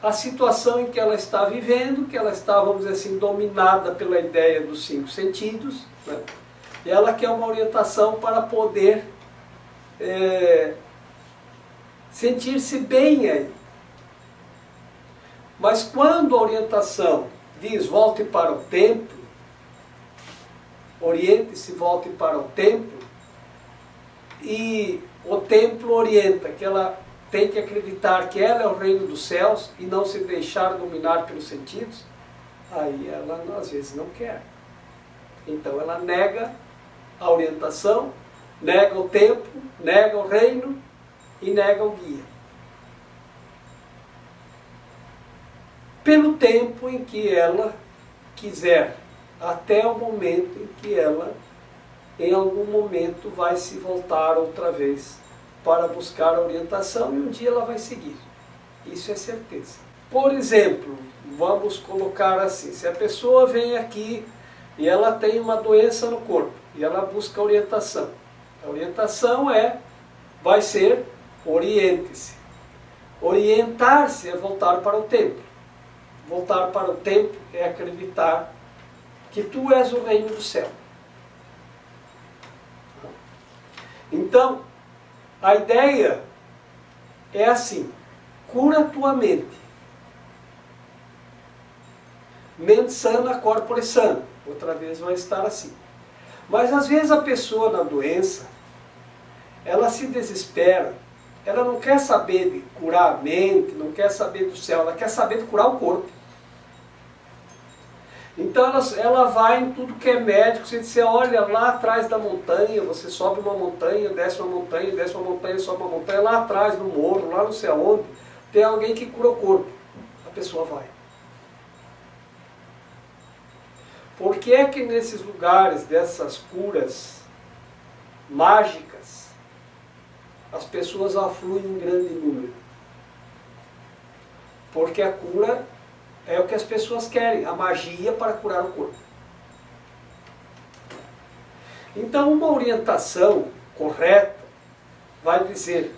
a situação em que ela está vivendo, que ela está, vamos dizer assim, dominada pela ideia dos 5 sentidos, né? E ela quer uma orientação para poder sentir-se bem aí. Mas quando a orientação diz volte para o templo, oriente-se, volte para o templo, e o templo orienta que ela tem que acreditar que ela é o reino dos céus e não se deixar dominar pelos sentidos, aí ela às vezes não quer. Então ela nega a orientação, nega o templo, nega o reino e nega o guia. Pelo tempo em que ela quiser, até o momento em que ela, em algum momento, vai se voltar outra vez para buscar a orientação e um dia ela vai seguir. Isso é certeza. Por exemplo, vamos colocar assim, se a pessoa vem aqui e ela tem uma doença no corpo e ela busca orientação. A orientação vai ser oriente-se. Orientar-se é voltar para o templo. Voltar para o templo é acreditar que tu és o reino do céu. Então, a ideia é assim: cura tua mente. Mente sana, corpore sano. Outra vez vai estar assim. Mas às vezes a pessoa na doença, ela se desespera, ela não quer saber de curar a mente, não quer saber do céu, ela quer saber de curar o corpo. Então ela vai em tudo que é médico, você olha lá atrás da montanha, você sobe uma montanha, desce uma montanha, desce uma montanha, sobe uma montanha, lá atrás no morro, lá não sei aonde, tem alguém que cura o corpo. A pessoa vai. Por que é que nesses lugares dessas curas mágicas, as pessoas afluem em grande número? Porque a cura é o que as pessoas querem, a magia para curar o corpo. Então, uma orientação correta vai dizer,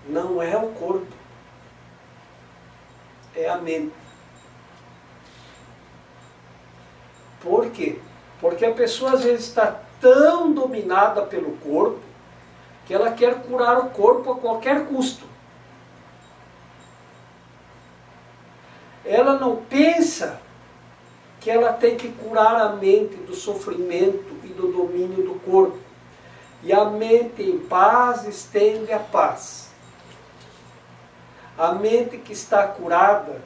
não é o corpo, é a mente. Por quê? Porque a pessoa às vezes está tão dominada pelo corpo que ela quer curar o corpo a qualquer custo. Ela não pensa que ela tem que curar a mente do sofrimento e do domínio do corpo. E a mente em paz estende a paz. A mente que está curada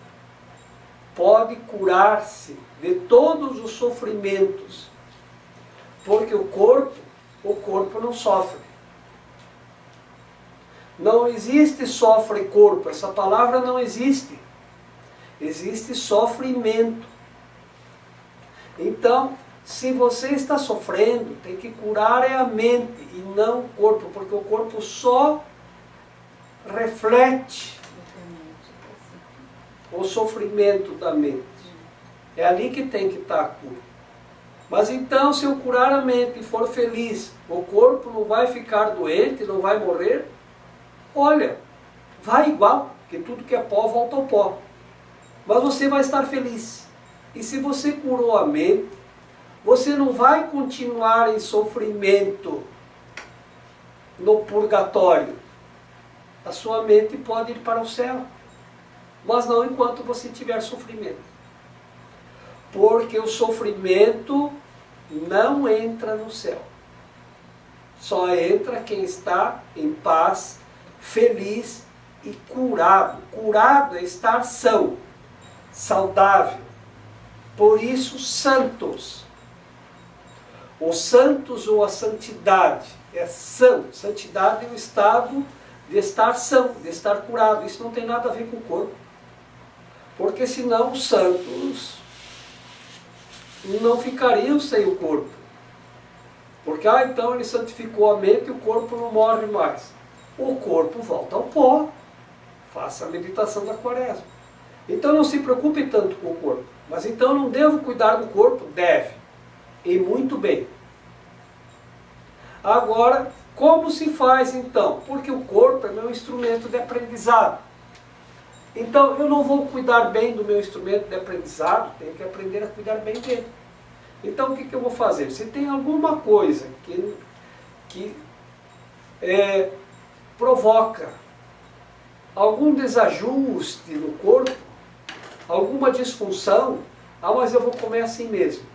pode curar-se de todos os sofrimentos, porque o corpo não sofre. Não existe sofre corpo, essa palavra não existe. Existe sofrimento. Então, se você está sofrendo, tem que curar a mente e não o corpo, porque o corpo só reflete o sofrimento da mente. É ali que tem que estar a cura. Mas então, se eu curar a mente e for feliz, o corpo não vai ficar doente, não vai morrer? Olha, vai igual, porque tudo que é pó volta ao pó. Mas você vai estar feliz. E se você curou a mente, você não vai continuar em sofrimento no purgatório. A sua mente pode ir para o céu, mas não enquanto você tiver sofrimento. Porque o sofrimento não entra no céu. Só entra quem está em paz, feliz e curado. Curado é estar são, saudável. Por isso, santos. os santos ou a santidade. É são. Santidade é o estado de estar são, de estar curado. Isso não tem nada a ver com o corpo. Porque senão os santos não ficariam sem o corpo. Porque, então ele santificou a mente e o corpo não morre mais. O corpo volta ao pó. Faça a meditação da quaresma. Então não se preocupe tanto com o corpo. Mas então não devo cuidar do corpo? Deve. E muito bem. Agora, como se faz então? Porque o corpo é meu instrumento de aprendizado. Então eu não vou cuidar bem do meu instrumento de aprendizado, tenho que aprender a cuidar bem dele. Então o que eu vou fazer? Se tem alguma coisa que provoca algum desajuste no corpo, alguma disfunção, mas eu vou comer assim mesmo.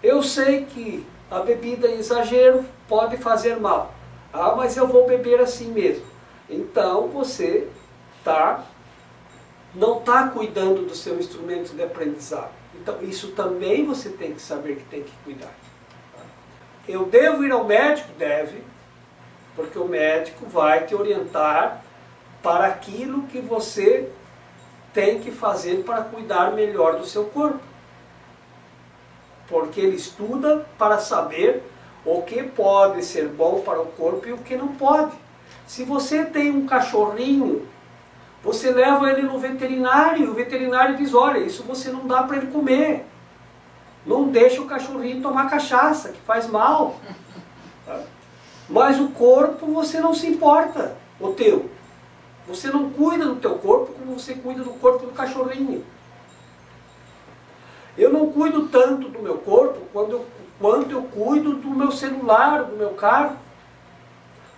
Eu sei que a bebida em exagero pode fazer mal. Mas eu vou beber assim mesmo. Então você não está cuidando do seu instrumento de aprendizado. Então isso também você tem que saber que tem que cuidar. Eu devo ir ao médico? Deve. Porque o médico vai te orientar para aquilo que você tem que fazer para cuidar melhor do seu corpo. Porque ele estuda para saber o que pode ser bom para o corpo e o que não pode. Se você tem um cachorrinho, você leva ele no veterinário, e o veterinário diz, olha, isso você não dá para ele comer. Não deixa o cachorrinho tomar cachaça, que faz mal. Mas o corpo você não se importa, o teu. Você não cuida do teu corpo como você cuida do corpo do cachorrinho. Eu não cuido tanto do meu corpo quanto eu cuido do meu celular, do meu carro.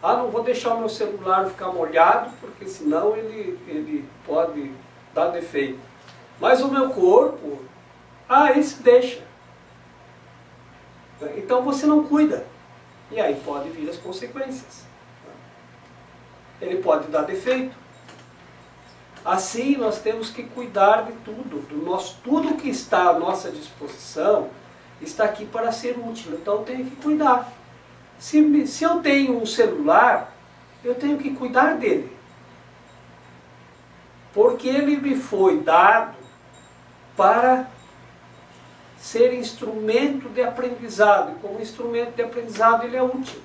Não vou deixar o meu celular ficar molhado, porque senão ele pode dar defeito. Mas o meu corpo, esse deixa. Então você não cuida. E aí pode vir as consequências. Ele pode dar defeito. Assim nós temos que cuidar de tudo. Tudo que está à nossa disposição está aqui para ser útil. Então eu tenho que cuidar. Se eu tenho um celular, eu tenho que cuidar dele. Porque ele me foi dado para ser instrumento de aprendizado. E como instrumento de aprendizado ele é útil.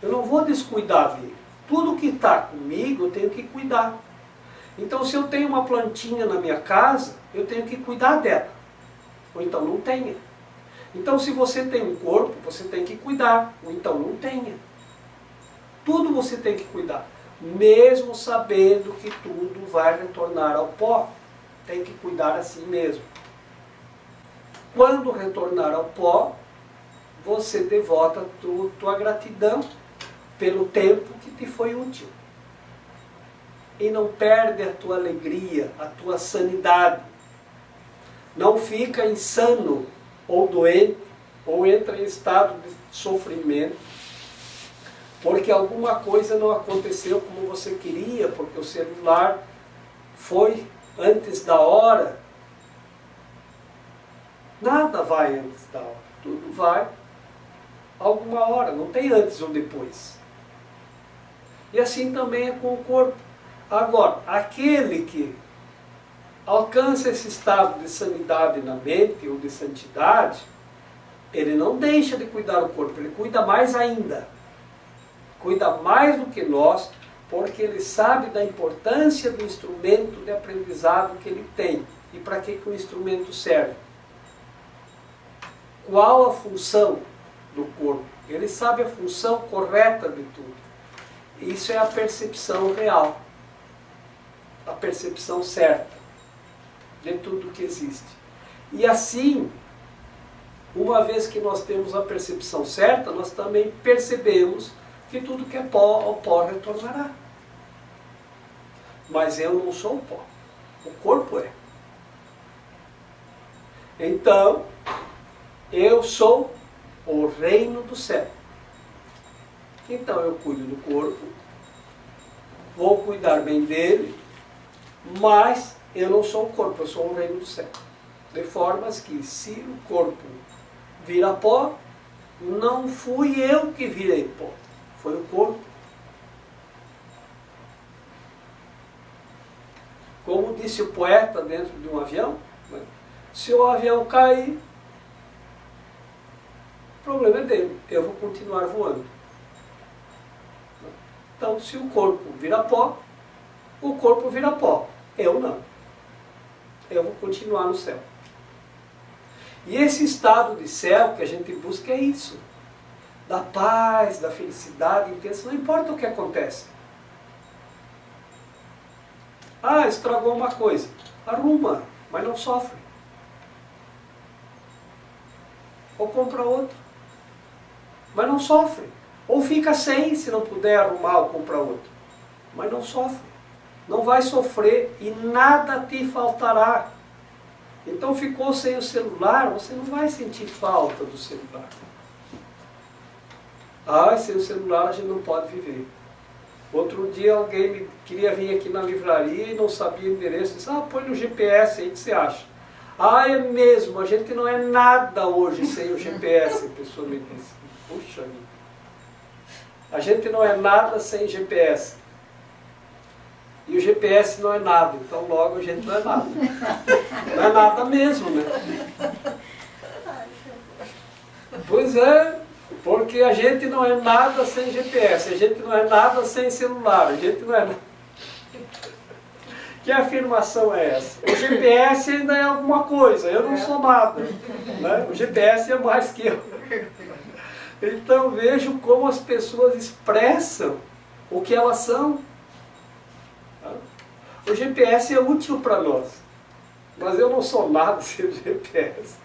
Eu não vou descuidar dele. Tudo que está comigo eu tenho que cuidar. Então se eu tenho uma plantinha na minha casa, eu tenho que cuidar dela. Ou então não tenha. Então se você tem um corpo, você tem que cuidar. Ou então não tenha. Tudo você tem que cuidar. Mesmo sabendo que tudo vai retornar ao pó. Tem que cuidar assim mesmo. Quando retornar ao pó, você devota tua gratidão pelo tempo que te foi útil. E não perde a tua alegria, a tua sanidade. Não fica insano ou doente, ou entra em estado de sofrimento, porque alguma coisa não aconteceu como você queria, porque o celular foi antes da hora. Nada vai antes da hora, tudo vai alguma hora, não tem antes ou depois. E assim também é com o corpo. Agora, aquele que alcança esse estado de sanidade na mente ou de santidade, ele não deixa de cuidar do corpo, ele cuida mais ainda. Cuida mais do que nós, porque ele sabe da importância do instrumento de aprendizado que ele tem. E para que o instrumento serve? Qual a função do corpo? Ele sabe a função correta de tudo. Isso é a percepção real. A percepção certa de tudo que existe. E assim, uma vez que nós temos a percepção certa, nós também percebemos que tudo que é pó, ao pó retornará. Mas eu não sou o pó. O corpo é. Então, eu sou o reino do céu. Então eu cuido do corpo, vou cuidar bem dele, mas eu não sou o corpo, eu sou o reino do céu. De formas que, se o corpo vira pó, não fui eu que virei pó, foi o corpo. Como disse o poeta dentro de um avião, né? Se o avião cair, o problema é dele, eu vou continuar voando. Então, se o corpo vira pó, o corpo vira pó, eu não. Eu vou continuar no céu. E esse estado de céu que a gente busca é isso. Da paz, da felicidade intensa, não importa o que acontece. Ah, estragou uma coisa. Arruma, mas não sofre. Ou compra outra, mas não sofre. Ou fica sem, se não puder arrumar ou comprar outro. Mas não sofre. Não vai sofrer e nada te faltará. Então ficou sem o celular, você não vai sentir falta do celular. Ah, sem o celular a gente não pode viver. Outro dia alguém queria vir aqui na livraria e não sabia o endereço. Disse, põe no GPS aí, o que você acha? Ah, é mesmo, a gente não é nada hoje sem o GPS, a pessoa me disse. Puxa vida. A gente não é nada sem GPS. E o GPS não é nada, então logo a gente não é nada. Não é nada mesmo, né? Pois é, porque a gente não é nada sem GPS, a gente não é nada sem celular, a gente não é nada. Que afirmação é essa? O GPS ainda é alguma coisa, eu não sou nada. Né? O GPS é mais que eu. Então vejo como as pessoas expressam o que elas são. O GPS é útil para nós, mas eu não sou nada sem o GPS.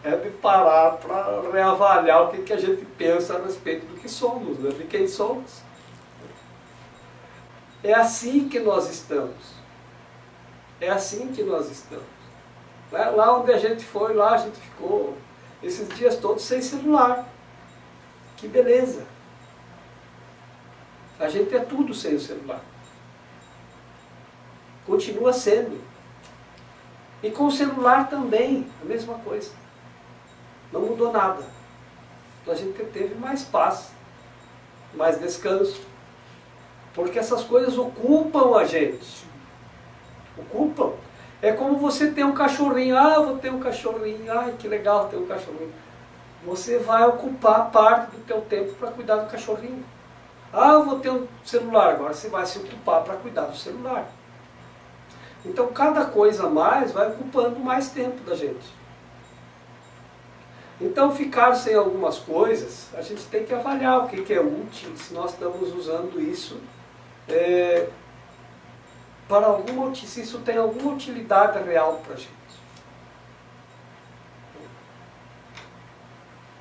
É de parar para reavaliar o que a gente pensa a respeito do que somos, né? De quem somos. É assim que nós estamos. É assim que nós estamos. Lá onde a gente foi, lá a gente ficou esses dias todos sem celular. Que beleza! A gente é tudo sem o celular. Continua sendo. E com o celular também, a mesma coisa. Não mudou nada. A gente teve mais paz, mais descanso. Porque essas coisas ocupam a gente. Ocupam. É como você ter um cachorrinho. Ah, vou ter um cachorrinho. Ai, que legal ter um cachorrinho. Você vai ocupar parte do teu tempo para cuidar do cachorrinho. Ah, eu vou ter um celular. Agora você vai se ocupar para cuidar do celular. Então, cada coisa a mais vai ocupando mais tempo da gente. Então, ficar sem algumas coisas, a gente tem que avaliar o que é útil, se nós estamos usando isso para alguma, se isso tem alguma utilidade real para a gente.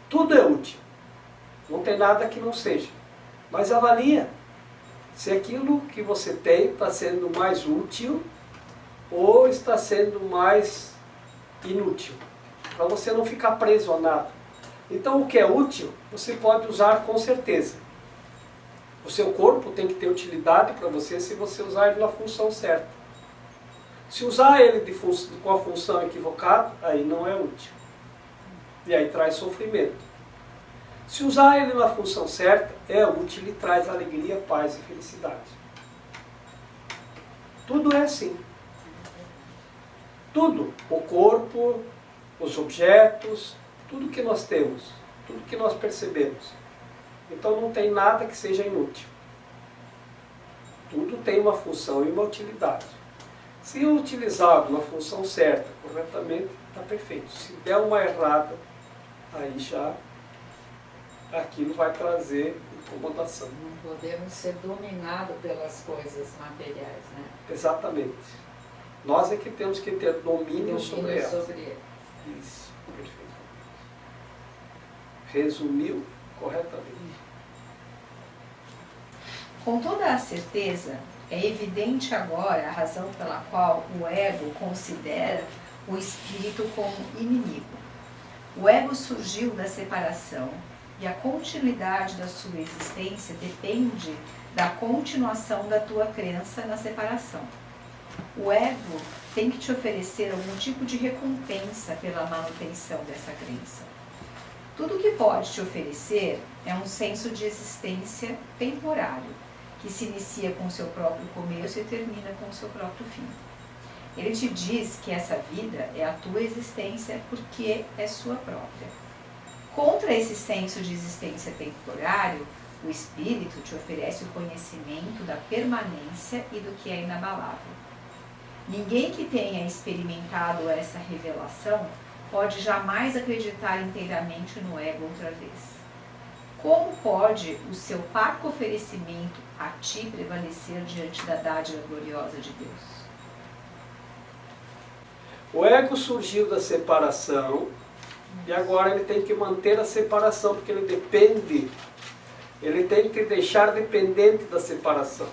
Tudo é útil. Não tem nada que não seja. Mas avalia se aquilo que você tem está sendo mais útil ou está sendo mais inútil, para você não ficar preso a nada. Então o que é útil, você pode usar com certeza. O seu corpo tem que ter utilidade para você se você usar ele na função certa. Se usar ele com a função equivocada, aí não é útil. E aí traz sofrimento. Se usar ele na função certa, é útil e traz alegria, paz e felicidade. Tudo é assim. Tudo, o corpo, os objetos, tudo que nós temos, tudo que nós percebemos. Então não tem nada que seja inútil. Tudo tem uma função e uma utilidade. Se utilizado na função certa, corretamente, está perfeito. Se der uma errada, aí já aquilo vai trazer incomodação. Não podemos ser dominados pelas coisas materiais, né? Exatamente. Nós é que temos que ter domínio sobre elas. Isso, perfeito. Resumiu corretamente. Com toda a certeza, é evidente agora a razão pela qual o ego considera o espírito como inimigo. O ego surgiu da separação e a continuidade da sua existência depende da continuação da tua crença na separação. O ego tem que te oferecer algum tipo de recompensa pela manutenção dessa crença. Tudo que pode te oferecer é um senso de existência temporário, que se inicia com o seu próprio começo e termina com o seu próprio fim. Ele te diz que essa vida é a tua existência porque é sua própria. Contra esse senso de existência temporário, o Espírito te oferece o conhecimento da permanência e do que é inabalável. Ninguém que tenha experimentado essa revelação pode jamais acreditar inteiramente no ego outra vez. Como pode o seu parco oferecimento a ti prevalecer diante da dádiva gloriosa de Deus? O ego surgiu da separação e agora ele tem que manter a separação, porque ele depende, ele tem que deixar dependente da separação.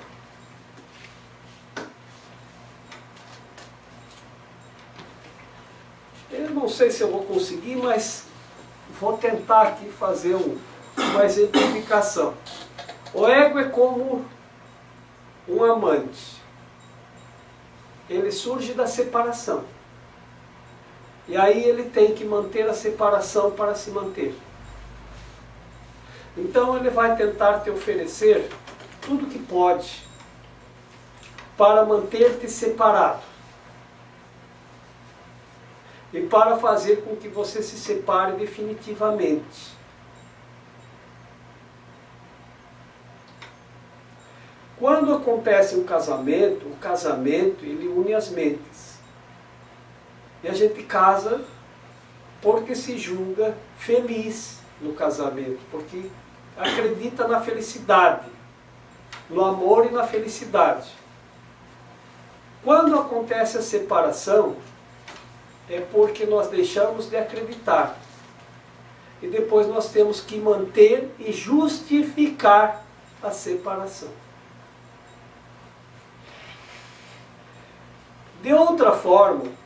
Eu não sei se eu vou conseguir, mas vou tentar aqui fazer uma exemplificação. O ego é como um amante. Ele surge da separação. E aí ele tem que manter a separação para se manter. Então ele vai tentar te oferecer tudo que pode para manter-te separado. E para fazer com que você se separe definitivamente. Quando acontece um casamento, o casamento ele une as mentes. E a gente casa porque se julga feliz no casamento, porque acredita na felicidade, no amor e na felicidade. Quando acontece a separação, é porque nós deixamos de acreditar. E depois nós temos que manter e justificar a separação. De outra forma,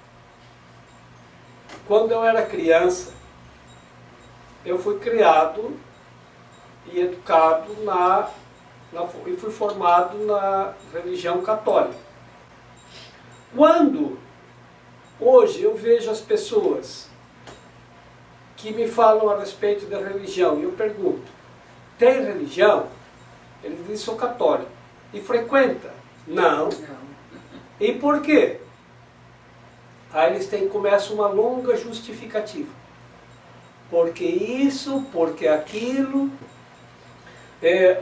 quando eu era criança, eu fui criado e educado e fui formado na religião católica. Quando hoje eu vejo as pessoas que me falam a respeito da religião e eu pergunto, tem religião? Ele diz, sou católico. E frequenta? Não. E por quê? Aí eles começam uma longa justificativa. Porque isso, porque aquilo.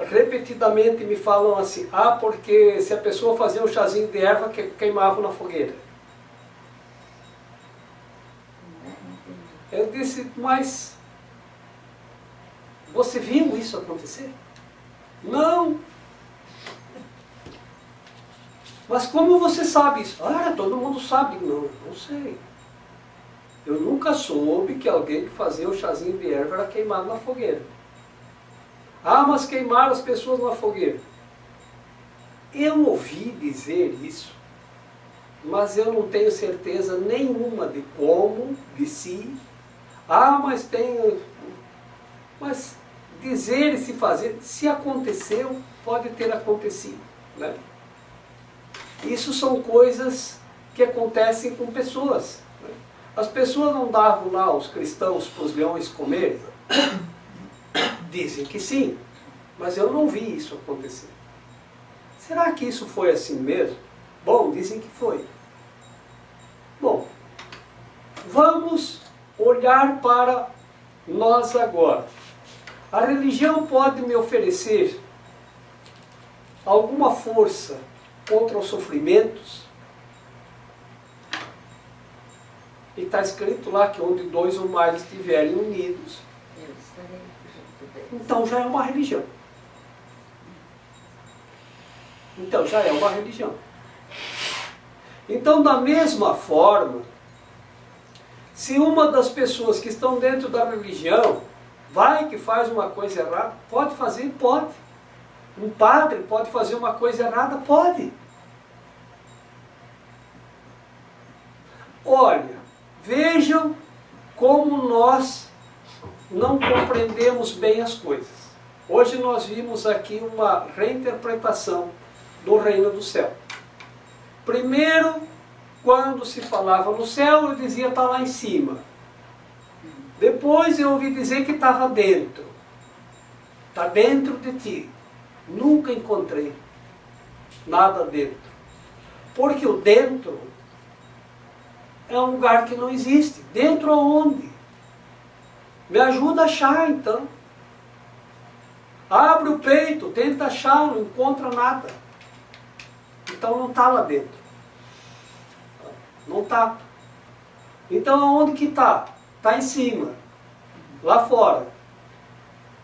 Repetidamente me falam assim, porque se a pessoa fazia um chazinho de erva, queimava na fogueira. Eu disse, mas você viu isso acontecer? Não. Mas como você sabe isso? Todo mundo sabe. Não sei. Eu nunca soube que alguém que fazia o chazinho de erva era queimado na fogueira. Mas queimaram as pessoas na fogueira. Eu ouvi dizer isso, mas eu não tenho certeza nenhuma de como, de si. Mas dizer e se fazer, se aconteceu, pode ter acontecido, né? Isso são coisas que acontecem com pessoas, né? As pessoas não davam lá os cristãos para os leões comerem? Dizem que sim, mas eu não vi isso acontecer. Será que isso foi assim mesmo? Bom, dizem que foi. Bom, vamos olhar para nós agora. A religião pode me oferecer alguma força contra os sofrimentos? E está escrito lá que onde dois ou mais estiverem unidos, Eu estarei junto deles. então já é uma religião. Então, da mesma forma, se uma das pessoas que estão dentro da religião vai que faz uma coisa errada, pode fazer? Pode. Um padre pode fazer uma coisa errada? Pode. Olha, vejam como nós não compreendemos bem as coisas. Hoje nós vimos aqui uma reinterpretação do reino do céu. Primeiro, quando se falava no céu, eu dizia está lá em cima. Depois eu ouvi dizer que estava dentro. Está dentro de ti. Nunca encontrei nada dentro. Porque o dentro é um lugar que não existe. Dentro aonde? Me ajuda a achar, então. Abre o peito, tenta achar, não encontra nada. Então não está lá dentro. Não está. Então aonde que está? Está em cima. Lá fora.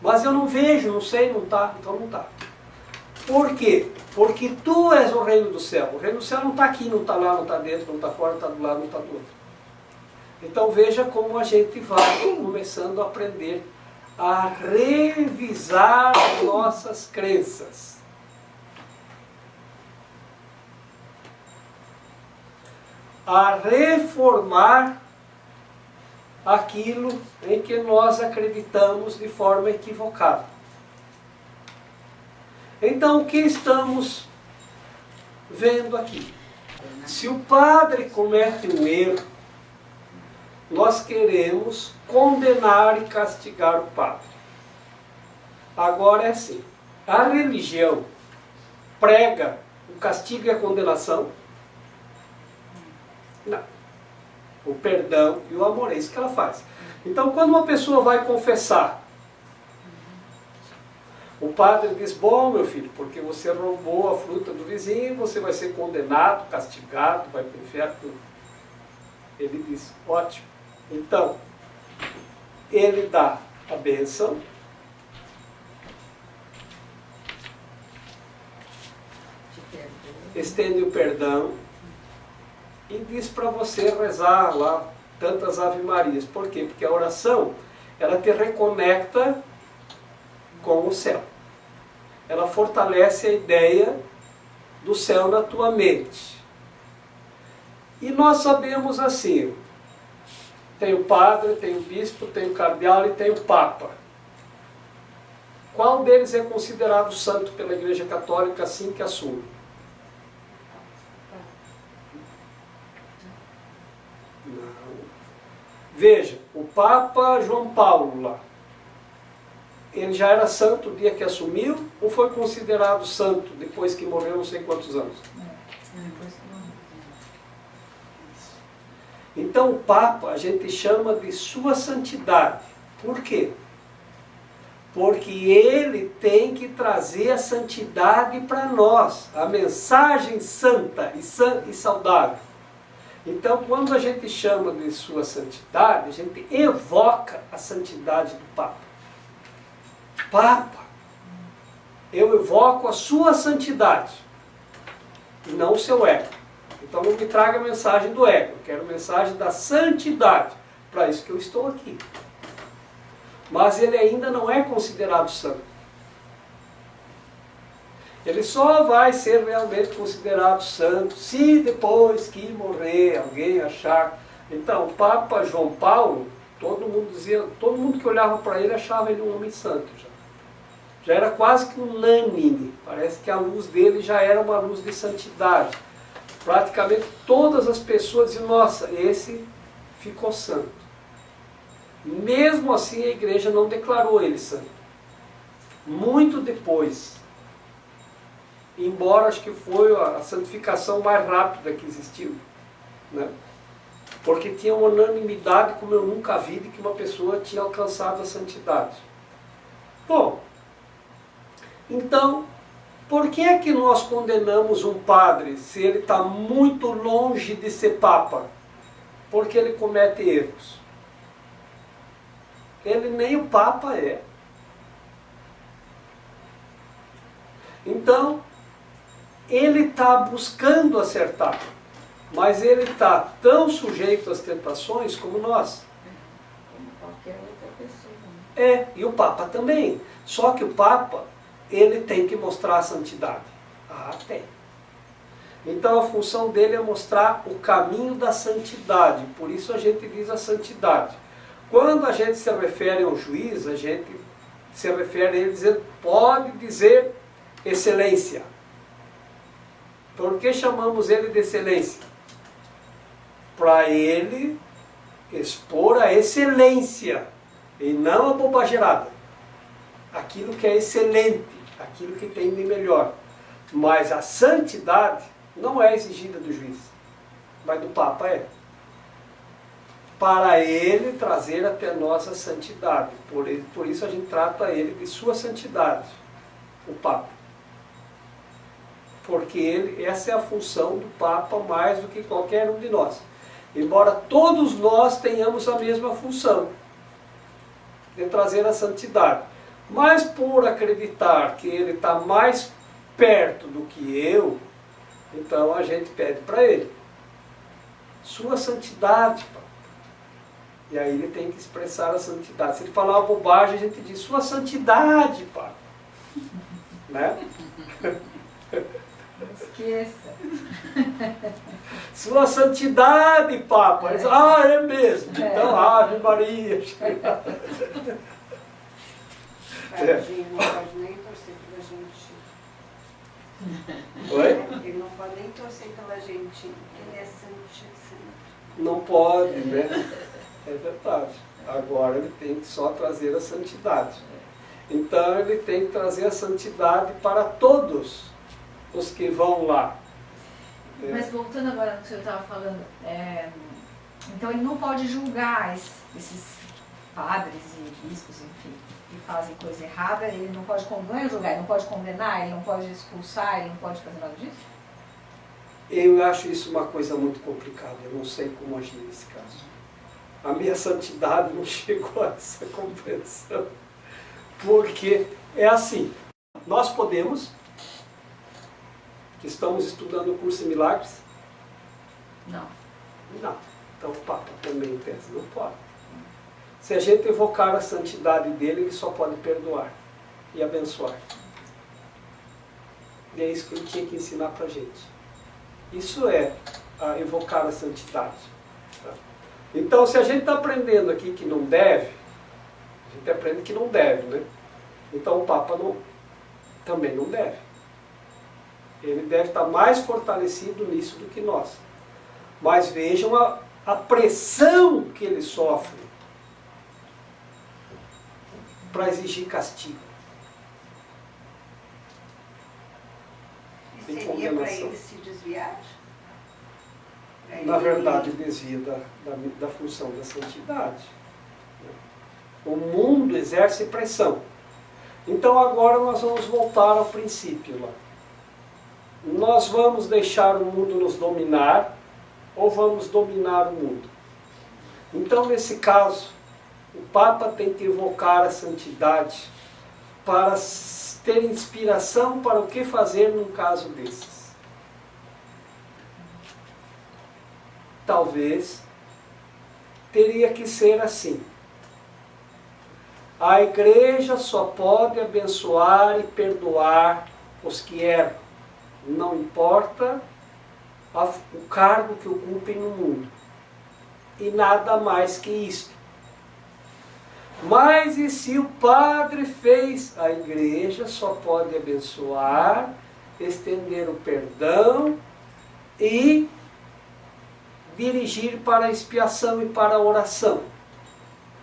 Mas eu não vejo, não sei, não está. Então não está. Por quê? Porque tu és o reino do céu. O reino do céu não está aqui, não está lá, não está dentro, não está fora, não está do lado, não está do outro. Então veja como a gente vai começando a aprender a revisar nossas crenças. A reformar aquilo em que nós acreditamos de forma equivocada. Então, o que estamos vendo aqui? Se o padre comete um erro, nós queremos condenar e castigar o padre. Agora é assim, a religião prega o castigo e a condenação? Não. O perdão e o amor, é isso que ela faz. Então, quando uma pessoa vai confessar, o padre diz, bom, meu filho, porque você roubou a fruta do vizinho, você vai ser condenado, castigado, vai para o inferno. Ele diz, ótimo. Então, ele dá a bênção, estende o perdão e diz para você rezar lá tantas Ave Marias. Por quê? Porque a oração, ela te reconecta com o céu. Ela fortalece a ideia do céu na tua mente. E nós sabemos assim, tem o padre, tem o bispo, tem o cardeal e tem o papa. Qual deles é considerado santo pela Igreja Católica assim que assume? Não. Veja, o Papa João Paulo lá, ele já era santo o dia que assumiu ou foi considerado santo depois que morreu não sei quantos anos? Então o Papa a gente chama de sua santidade. Por quê? Porque ele tem que trazer a santidade para nós, a mensagem santa e saudável. Então quando a gente chama de sua santidade, a gente evoca a santidade do Papa. Papa, eu evoco a sua santidade e não o seu ego. Então não me traga a mensagem do ego, eu quero a mensagem da santidade. Para isso que eu estou aqui. Mas ele ainda não é considerado santo. Ele só vai ser realmente considerado santo se depois que morrer alguém achar. Então o Papa João Paulo, todo mundo que olhava para ele achava ele um homem santo já. Já era quase que unânime, parece que a luz dele já era uma luz de santidade. Praticamente todas as pessoas diziam, nossa, esse ficou santo. Mesmo assim a igreja não declarou ele santo. Muito depois, embora acho que foi a santificação mais rápida que existiu, né? Porque tinha uma unanimidade como eu nunca vi de que uma pessoa tinha alcançado a santidade. Bom, então, por que é que nós condenamos um padre se ele está muito longe de ser papa? Porque ele comete erros. Ele nem o papa é. Então, ele está buscando acertar, mas ele está tão sujeito às tentações como nós. Como qualquer outra pessoa. Né? E o papa também. Só que o papa, ele tem que mostrar a santidade. Ah, tem. Então a função dele é mostrar o caminho da santidade. Por isso a gente diz a santidade. Quando a gente se refere ao juiz, a gente se refere a ele dizendo, pode dizer excelência. Por que chamamos ele de excelência? Para ele expor a excelência e não a bobageirada. Aquilo que é excelente, aquilo que tem de melhor. Mas a santidade não é exigida do juiz, mas do Papa é. Para ele trazer até nós a santidade. Por isso a gente trata ele de sua santidade, o Papa. Porque essa é a função do Papa mais do que qualquer um de nós. Embora todos nós tenhamos a mesma função de trazer a santidade. Mas por acreditar que ele está mais perto do que eu, então a gente pede para ele sua santidade, Papa. E aí ele tem que expressar a santidade. Se ele falar uma bobagem, a gente diz sua santidade, Papa. Né? Não esqueça. Sua santidade, Papa. Ele diz, é mesmo. Então, Ave Maria. Tadinho, não pode nem torcer pela gente. Oi? Ele não pode nem torcer pela gente. Ele é santíssimo. Não pode, né? É verdade. Agora ele tem que só trazer a santidade. Então ele tem que trazer a santidade para todos os que vão lá. Mas voltando agora no que o senhor estava falando, então ele não pode julgar esses padres e bispos, enfim, que fazem coisa errada, ele não pode julgar, ele não pode condenar, ele não pode expulsar, ele não pode fazer nada disso? Eu acho isso uma coisa muito complicada, eu não sei como agir nesse caso. A minha santidade não chegou a essa compreensão. Porque é assim, nós podemos, que estamos estudando o curso de milagres? Não. Não. Então o Papa também em tese não pode. Se a gente evocar a santidade dele, ele só pode perdoar e abençoar. E é isso que ele tinha que ensinar para a gente. Isso é evocar a santidade. Tá? Então, se a gente está aprendendo aqui que não deve, a gente aprende que não deve, né? Então o Papa também não deve. Ele deve estar mais fortalecido nisso do que nós. Mas vejam a pressão que ele sofre para exigir castigo. E seria para ele se desviar? Na verdade, desvia da função da santidade. O mundo exerce pressão. Então agora nós vamos voltar ao princípio lá. Nós vamos deixar o mundo nos dominar ou vamos dominar o mundo? Então nesse caso, o Papa tem que evocar a santidade para ter inspiração para o que fazer num caso desses. Talvez teria que ser assim. A igreja só pode abençoar e perdoar os que erram. Não importa o cargo que ocupem no mundo. E nada mais que isto. Mas e se o padre fez? A igreja só pode abençoar, estender o perdão e dirigir para a expiação e para a oração,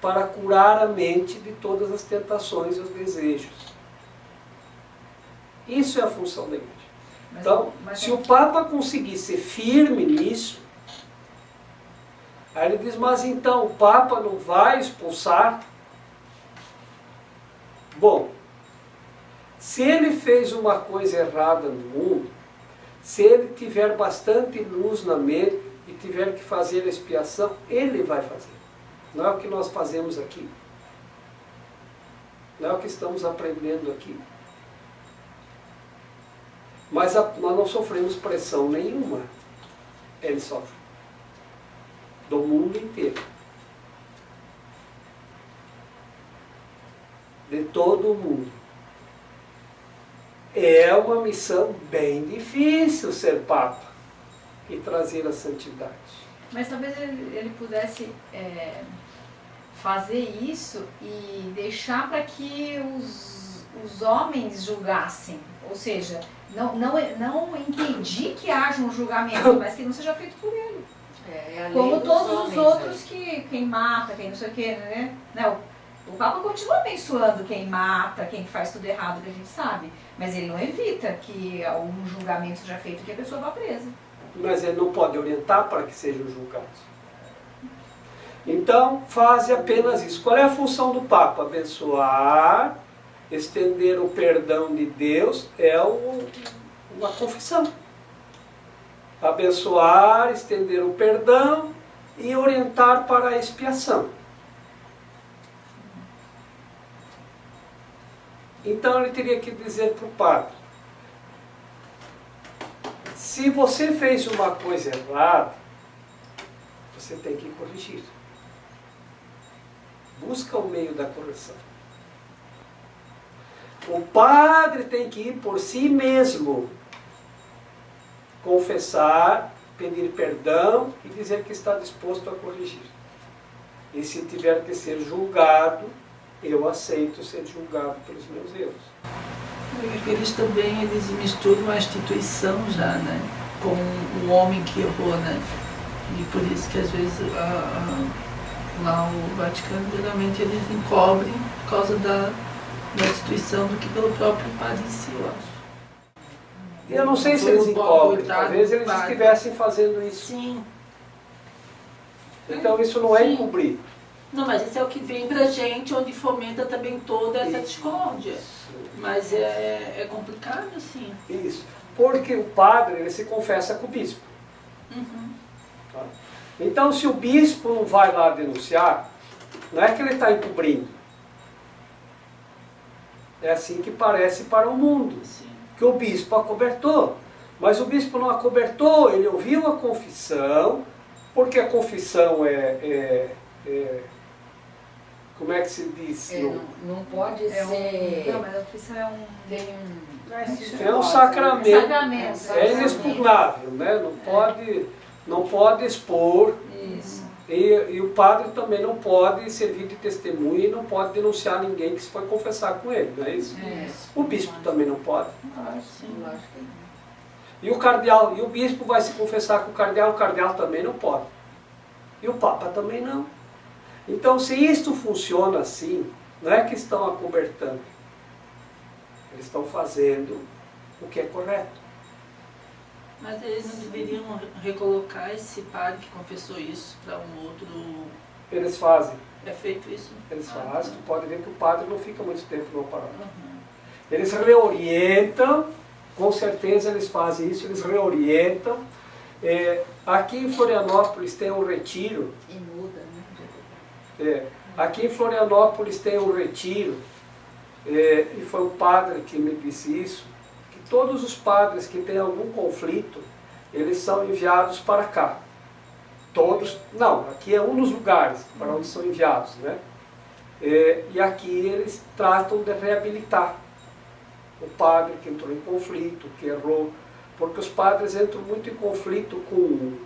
para curar a mente de todas as tentações e os desejos. Isso é a função da igreja. Então, se o Papa conseguir ser firme nisso, aí ele diz, mas então o Papa não vai expulsar? Bom, se ele fez uma coisa errada no mundo, se ele tiver bastante luz na mente e tiver que fazer a expiação, ele vai fazer. Não é o que nós fazemos aqui. Não é o que estamos aprendendo aqui. Mas nós não sofremos pressão nenhuma. Ele sofre. Do mundo inteiro. De todo o mundo. É uma missão bem difícil ser Papa e trazer a santidade. Mas talvez ele pudesse fazer isso e deixar para que os homens julgassem. Ou seja, não impedir que haja um julgamento, mas que não seja feito por ele. É a lei Como dos todos os homens, outros que quem mata, quem não sei o que, né? O Papa continua abençoando quem mata, quem faz tudo errado, que a gente sabe. Mas ele não evita que algum julgamento seja feito e que a pessoa vá presa. Mas ele não pode orientar para que sejam julgados. Então, faze apenas isso. Qual é a função do Papa? Abençoar, estender o perdão de Deus, é a confissão. Abençoar, estender o perdão e orientar para a expiação. Então ele teria que dizer para o padre: se você fez uma coisa errada, você tem que corrigir. Busca o meio da correção. O padre tem que ir por si mesmo, confessar, pedir perdão e dizer que está disposto a corrigir. E se tiver que ser julgado, eu aceito ser julgado pelos meus erros. Eles também misturam a instituição já, né? Com o homem que errou, né? E por isso que às vezes lá o Vaticano geralmente eles encobrem por causa da instituição do que pelo próprio padre em si, eu acho. Eu não sei se eles encobrem, talvez eles estivessem fazendo isso. Sim. Então isso não é Sim. encobrir. Não, mas isso é o que vem pra gente, onde fomenta também toda essa discórdia. Mas é complicado, assim. Isso. Porque o padre, ele se confessa com o bispo. Uhum. Tá? Então, se o bispo não vai lá denunciar, não é que ele está encobrindo. É assim que parece para o mundo. Sim. Que o bispo acobertou. Mas o bispo não acobertou, ele ouviu a confissão, porque a confissão como é que se diz? Não pode ser... Não, mas a confissão é um... Tem É um sacramento. Sacramento. É inexpugnável, né? Não pode expor. Isso. E o padre também não pode servir de testemunha e não pode denunciar ninguém que se foi confessar com ele, não é isso? O bispo também não pode. Sim. E o cardeal, e o bispo vai se confessar com o cardeal também não pode. E o papa também não. Então, se isto funciona assim, não é que estão acobertando. Eles estão fazendo o que é correto. Mas eles não deveriam recolocar esse padre que confessou isso para um outro... Eles fazem. É feito isso? Eles fazem. Tu pode ver que o padre não fica muito tempo no aparato. Uhum. Eles reorientam, com certeza eles fazem isso, eles reorientam. Aqui em Florianópolis tem um retiro. E muda, né? Aqui em Florianópolis tem um retiro, e foi o padre que me disse isso, que todos os padres que têm algum conflito, eles são enviados para cá. Todos, não, aqui é um dos lugares para onde são enviados, né? E aqui eles tratam de reabilitar o padre que entrou em conflito, que errou, porque os padres entram muito em conflito com o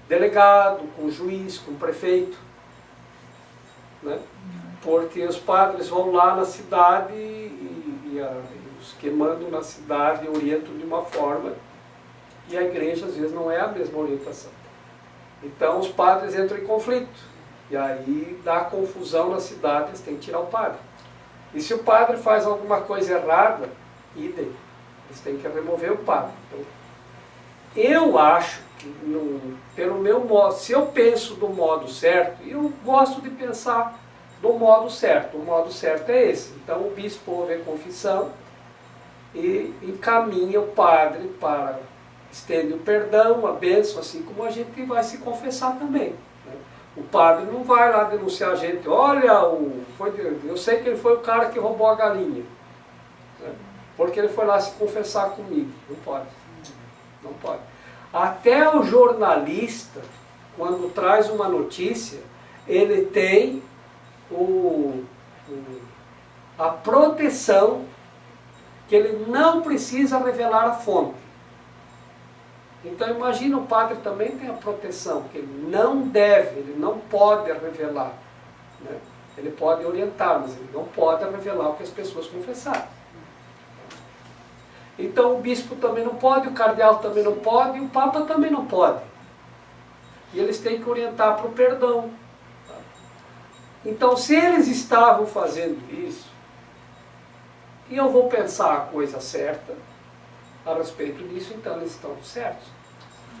delegado, com o juiz, com o prefeito, né? Porque os padres vão lá na cidade e os que mandam na cidade orientam de uma forma e a igreja às vezes não é a mesma orientação. Então os padres entram em conflito e aí dá confusão na cidade, eles têm que tirar o padre. E se o padre faz alguma coisa errada, idem, eles têm que remover o padre. Então, eu acho que, pelo meu modo, se eu penso do modo certo, eu gosto de pensar do modo certo. O modo certo é esse. Então o bispo ouve a confissão e encaminha o padre para, estende o perdão, a bênção, assim como a gente vai se confessar também, né? O padre não vai lá denunciar a gente, olha, eu sei que ele foi o cara que roubou a galinha, né? Porque ele foi lá se confessar comigo. Não pode. Não pode. Até o jornalista, quando traz uma notícia, ele tem a proteção que ele não precisa revelar a fonte. Então imagina, o padre também tem a proteção, que ele não deve, ele não pode revelar, né? Ele pode orientar, mas ele não pode revelar o que as pessoas confessaram. Então o bispo também não pode, o cardeal também não pode e o papa também não pode. E eles têm que orientar para o perdão. Tá? Então, se eles estavam fazendo isso, e eu vou pensar a coisa certa a respeito disso, então eles estão certos.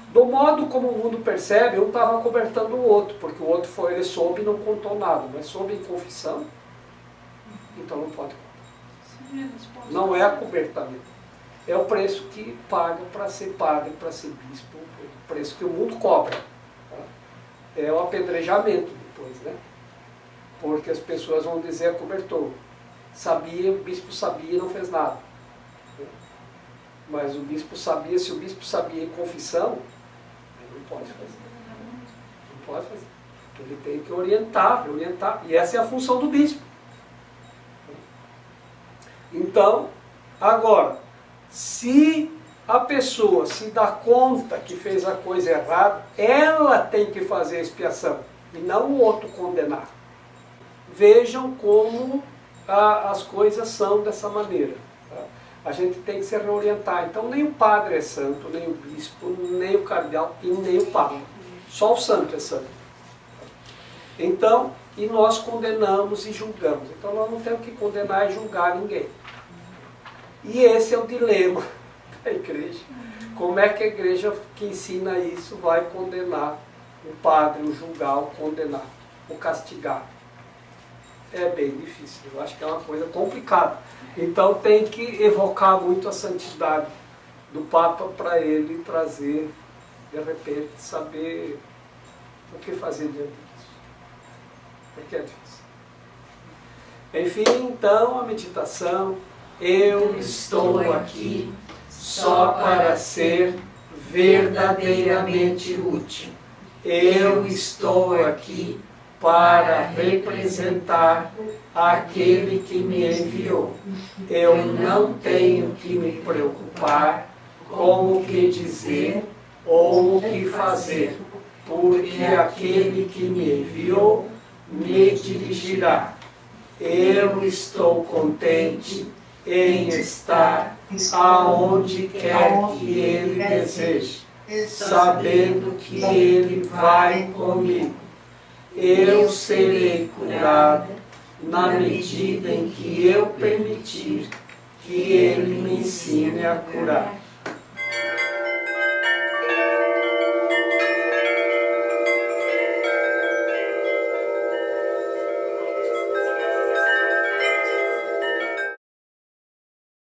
Do modo como o mundo percebe, um estava cobertando o outro, porque o outro foi, ele soube e não contou nada, mas soube em confissão, então não pode contar. Não é acobertamento. É o preço que paga para ser padre, para ser bispo, o preço que o mundo cobra. Tá? É o apedrejamento depois, né? Porque as pessoas vão dizer acobertou. Sabia, o bispo sabia e não fez nada. Mas o bispo sabia, se o bispo sabia em confissão, ele não pode fazer. Não pode fazer. Ele tem que orientar. E essa é a função do bispo. Então, agora, se a pessoa se dá conta que fez a coisa errada, ela tem que fazer a expiação, e não o outro condenar. Vejam como as coisas são dessa maneira. Tá? A gente tem que se reorientar. Então, nem o padre é santo, nem o bispo, nem o cardeal e nem o papa. Só o santo é santo. Então, e nós condenamos e julgamos. Então, nós não temos que condenar e julgar ninguém. E esse é o dilema da igreja. Como é que a igreja que ensina isso vai condenar o padre, o julgar, o condenar, o castigar? É bem difícil. Eu acho que é uma coisa complicada. Então tem que evocar muito a santidade do Papa para ele trazer, de repente, saber o que fazer diante disso. Porque é difícil. Enfim, então, a meditação. Eu estou aqui só para ser verdadeiramente útil. Eu estou aqui para representar aquele que me enviou. Eu não tenho que me preocupar com o que dizer ou o que fazer, porque aquele que me enviou me dirigirá. Eu estou contente em estar aonde quer que Ele deseje, sabendo que Ele vai comigo. Eu serei curada na medida em que eu permitir que Ele me ensine a curar.